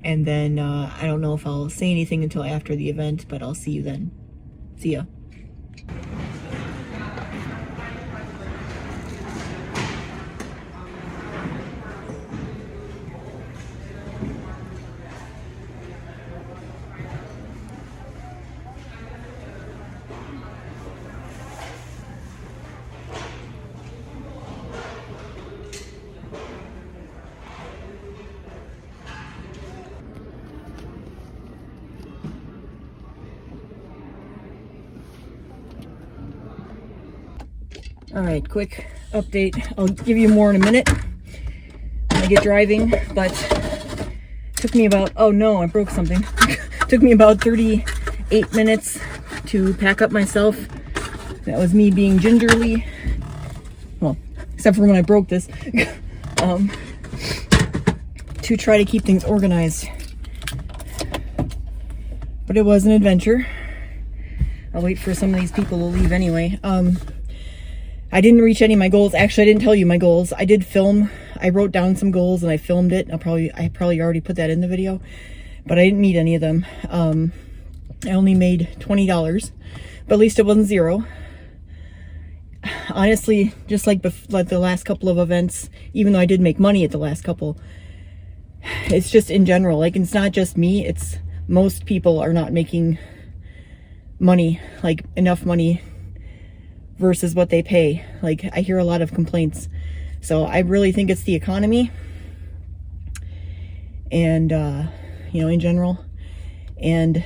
And then, I don't know if I'll say anything until after the event, but I'll see you then. See ya. All right, quick update. I'll give you more in a minute when I get driving, but took me about, oh no, I broke something. Took me about 38 minutes to pack up myself. That was me being gingerly, well, except for when I broke this, to try to keep things organized. But it was an adventure. I'll wait for some of these people to leave anyway. I didn't reach any of my goals. Actually, I didn't tell you my goals. I did film. I wrote down some goals and I filmed it. I probably already put that in the video, but I didn't meet any of them. I only made $20, but at least it wasn't zero. Honestly, just like the last couple of events, even though I did make money at the last couple, it's just in general, like it's not just me, it's most people are not making money, like enough money versus what they pay. Like I hear a lot of complaints, so I really think it's the economy and you know, in general. And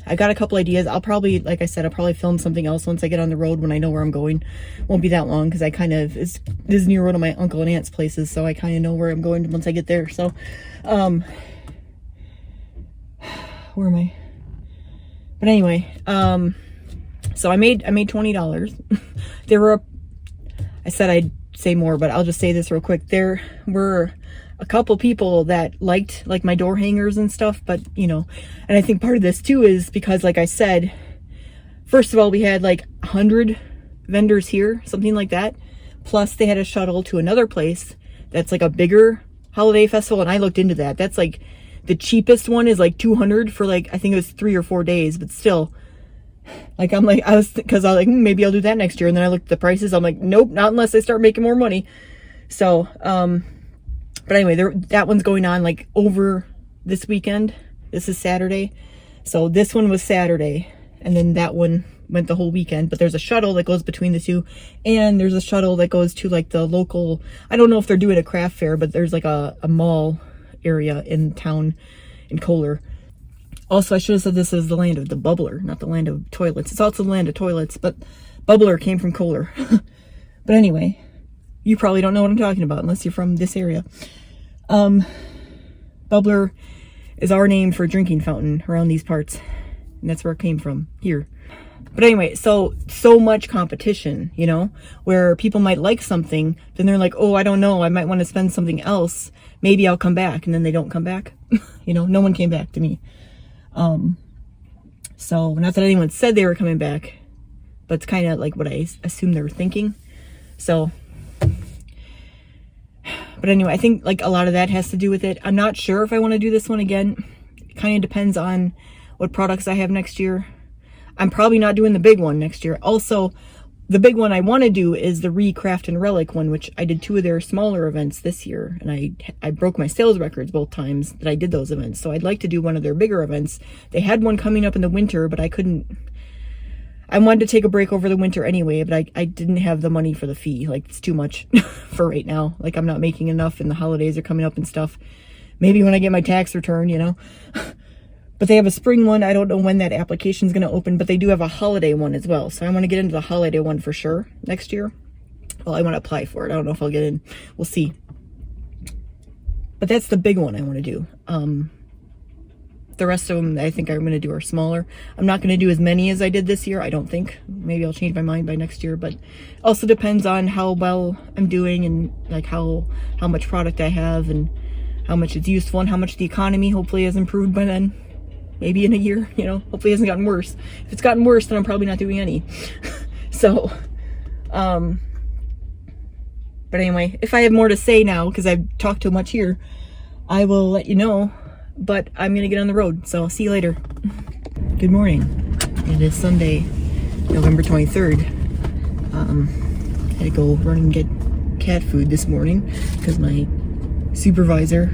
I got a couple ideas. I'll probably, like I said, I'll probably film something else once I get on the road when I know where I'm going. Won't be that long because I kind of, this is near one of my uncle and aunt's places, so I kind of know where I'm going once I get there. So where am I? But anyway, so I made $20. There were, I said I'd say more, but I'll just say this real quick. There were a couple people that liked like my door hangers and stuff, but you know, and I think part of this too is because, like I said, first of all, we had like 100 vendors here, something like that. Plus they had a shuttle to another place that's like a bigger holiday festival. And I looked into that. That's like the cheapest one is like 200 for like, I think it was 3 or 4 days, but still, like, I'm like, because I was like, maybe I'll do that next year. And then I looked at the prices. I'm like, nope, not unless I start making more money. So, but anyway, that one's going on like over this weekend. This is Saturday. So this one was Saturday, and then that one went the whole weekend. But there's a shuttle that goes between the two, and there's a shuttle that goes to like the local, I don't know if they're doing a craft fair, but there's like a mall area in town in Kohler. Also, I should have said this is the land of the bubbler, not the land of toilets. It's also the land of toilets, but bubbler came from Kohler. But anyway, you probably don't know what I'm talking about unless you're from this area. Bubbler is our name for drinking fountain around these parts. And that's where it came from, here. But anyway, so much competition, you know, where people might like something, then they're like, oh, I don't know, I might want to spend something else. Maybe I'll come back. And then they don't come back. You know, no one came back to me. So not that anyone said they were coming back, but it's kind of like what I assumed they were thinking. So, but anyway, I think like a lot of that has to do with it. I'm not sure if I want to do this one again. It kind of depends on what products I have next year. I'm probably not doing the big one next year. Also, the big one I want to do is the Recraft and Relic one, which I did 2 of their smaller events this year. And I broke my sales records both times that I did those events. So I'd like to do one of their bigger events. They had one coming up in the winter, but I wanted to take a break over the winter anyway, but I didn't have the money for the fee. Like, it's too much for right now. Like, I'm not making enough and the holidays are coming up and stuff. Maybe when I get my tax return, you know. But they have a spring one. I don't know when that application is going to open, but they do have a holiday one as well. So I want to get into the holiday one for sure next year. Well, I want to apply for it. I don't know if I'll get in. We'll see. But that's the big one I want to do. The rest of them I think I'm going to do are smaller. I'm not going to do as many as I did this year, I don't think. Maybe I'll change my mind by next year, but also depends on how well I'm doing and like how much product I have and how much it's useful and how much the economy hopefully has improved by then. Maybe in a year, you know, hopefully it hasn't gotten worse. If it's gotten worse, then I'm probably not doing any. So, but anyway, if I have more to say now, because I've talked too much here, I will let you know, but I'm going to get on the road. So I'll see you later. Good morning. It is Sunday, November 23rd. I had to go run and get cat food this morning because my supervisor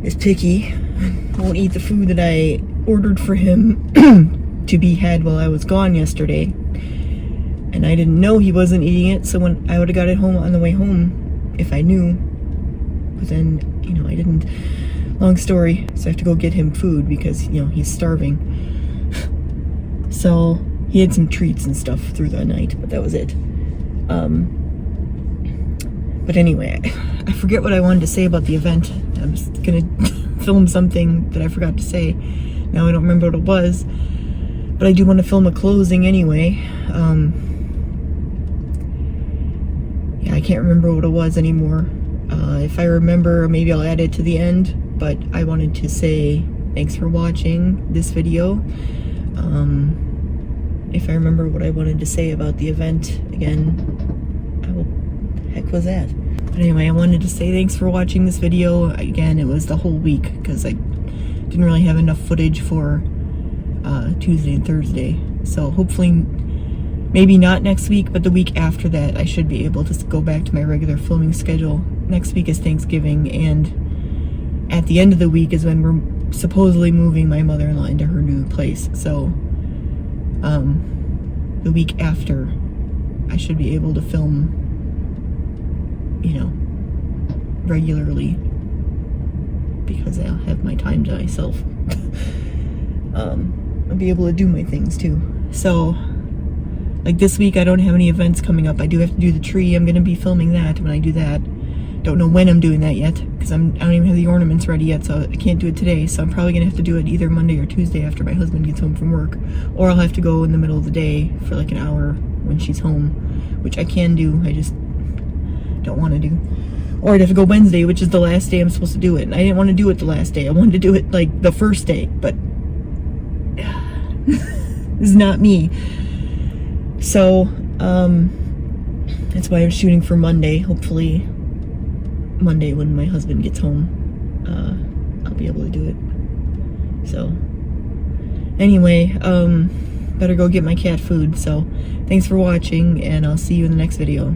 is picky. Won't eat the food that I ordered for him to be had while I was gone yesterday. And I didn't know he wasn't eating it, so when I would have got it home on the way home if I knew. But then, you know, I didn't. Long story. So I have to go get him food because, you know, he's starving. So he had some treats and stuff through the night, but that was it. But anyway, I forget what I wanted to say about the event. I was gonna film something that I forgot to say. Now I don't remember what it was, but I do want to film a closing anyway. Yeah, I can't remember what it was anymore. If I remember, maybe I'll add it to the end, but I wanted to say thanks for watching this video. If I remember what I wanted to say about the event again, heck was that? But anyway, I wanted to say thanks for watching this video. Again, it was the whole week because I didn't really have enough footage for Tuesday and Thursday. So hopefully, maybe not next week, but the week after that, I should be able to go back to my regular filming schedule. Next week is Thanksgiving, and at the end of the week is when we're supposedly moving my mother-in-law into her new place. So the week after, I should be able to film, you know, regularly because I'll have my time to myself. I'll be able to do my things too. So, like this week, I don't have any events coming up. I do have to do the tree. I'm going to be filming that when I do that. Don't know when I'm doing that yet because I don't even have the ornaments ready yet, so I can't do it today. So I'm probably going to have to do it either Monday or Tuesday after my husband gets home from work, or I'll have to go in the middle of the day for like an hour when she's home, which I can do. I just don't want to do. Or I'd have to go Wednesday, which is the last day I'm supposed to do it. And I didn't want to do it the last day. I wanted to do it like the first day, but this is not me. So, that's why I'm shooting for Monday. Hopefully Monday when my husband gets home, I'll be able to do it. So, anyway, better go get my cat food. So, thanks for watching, and I'll see you in the next video.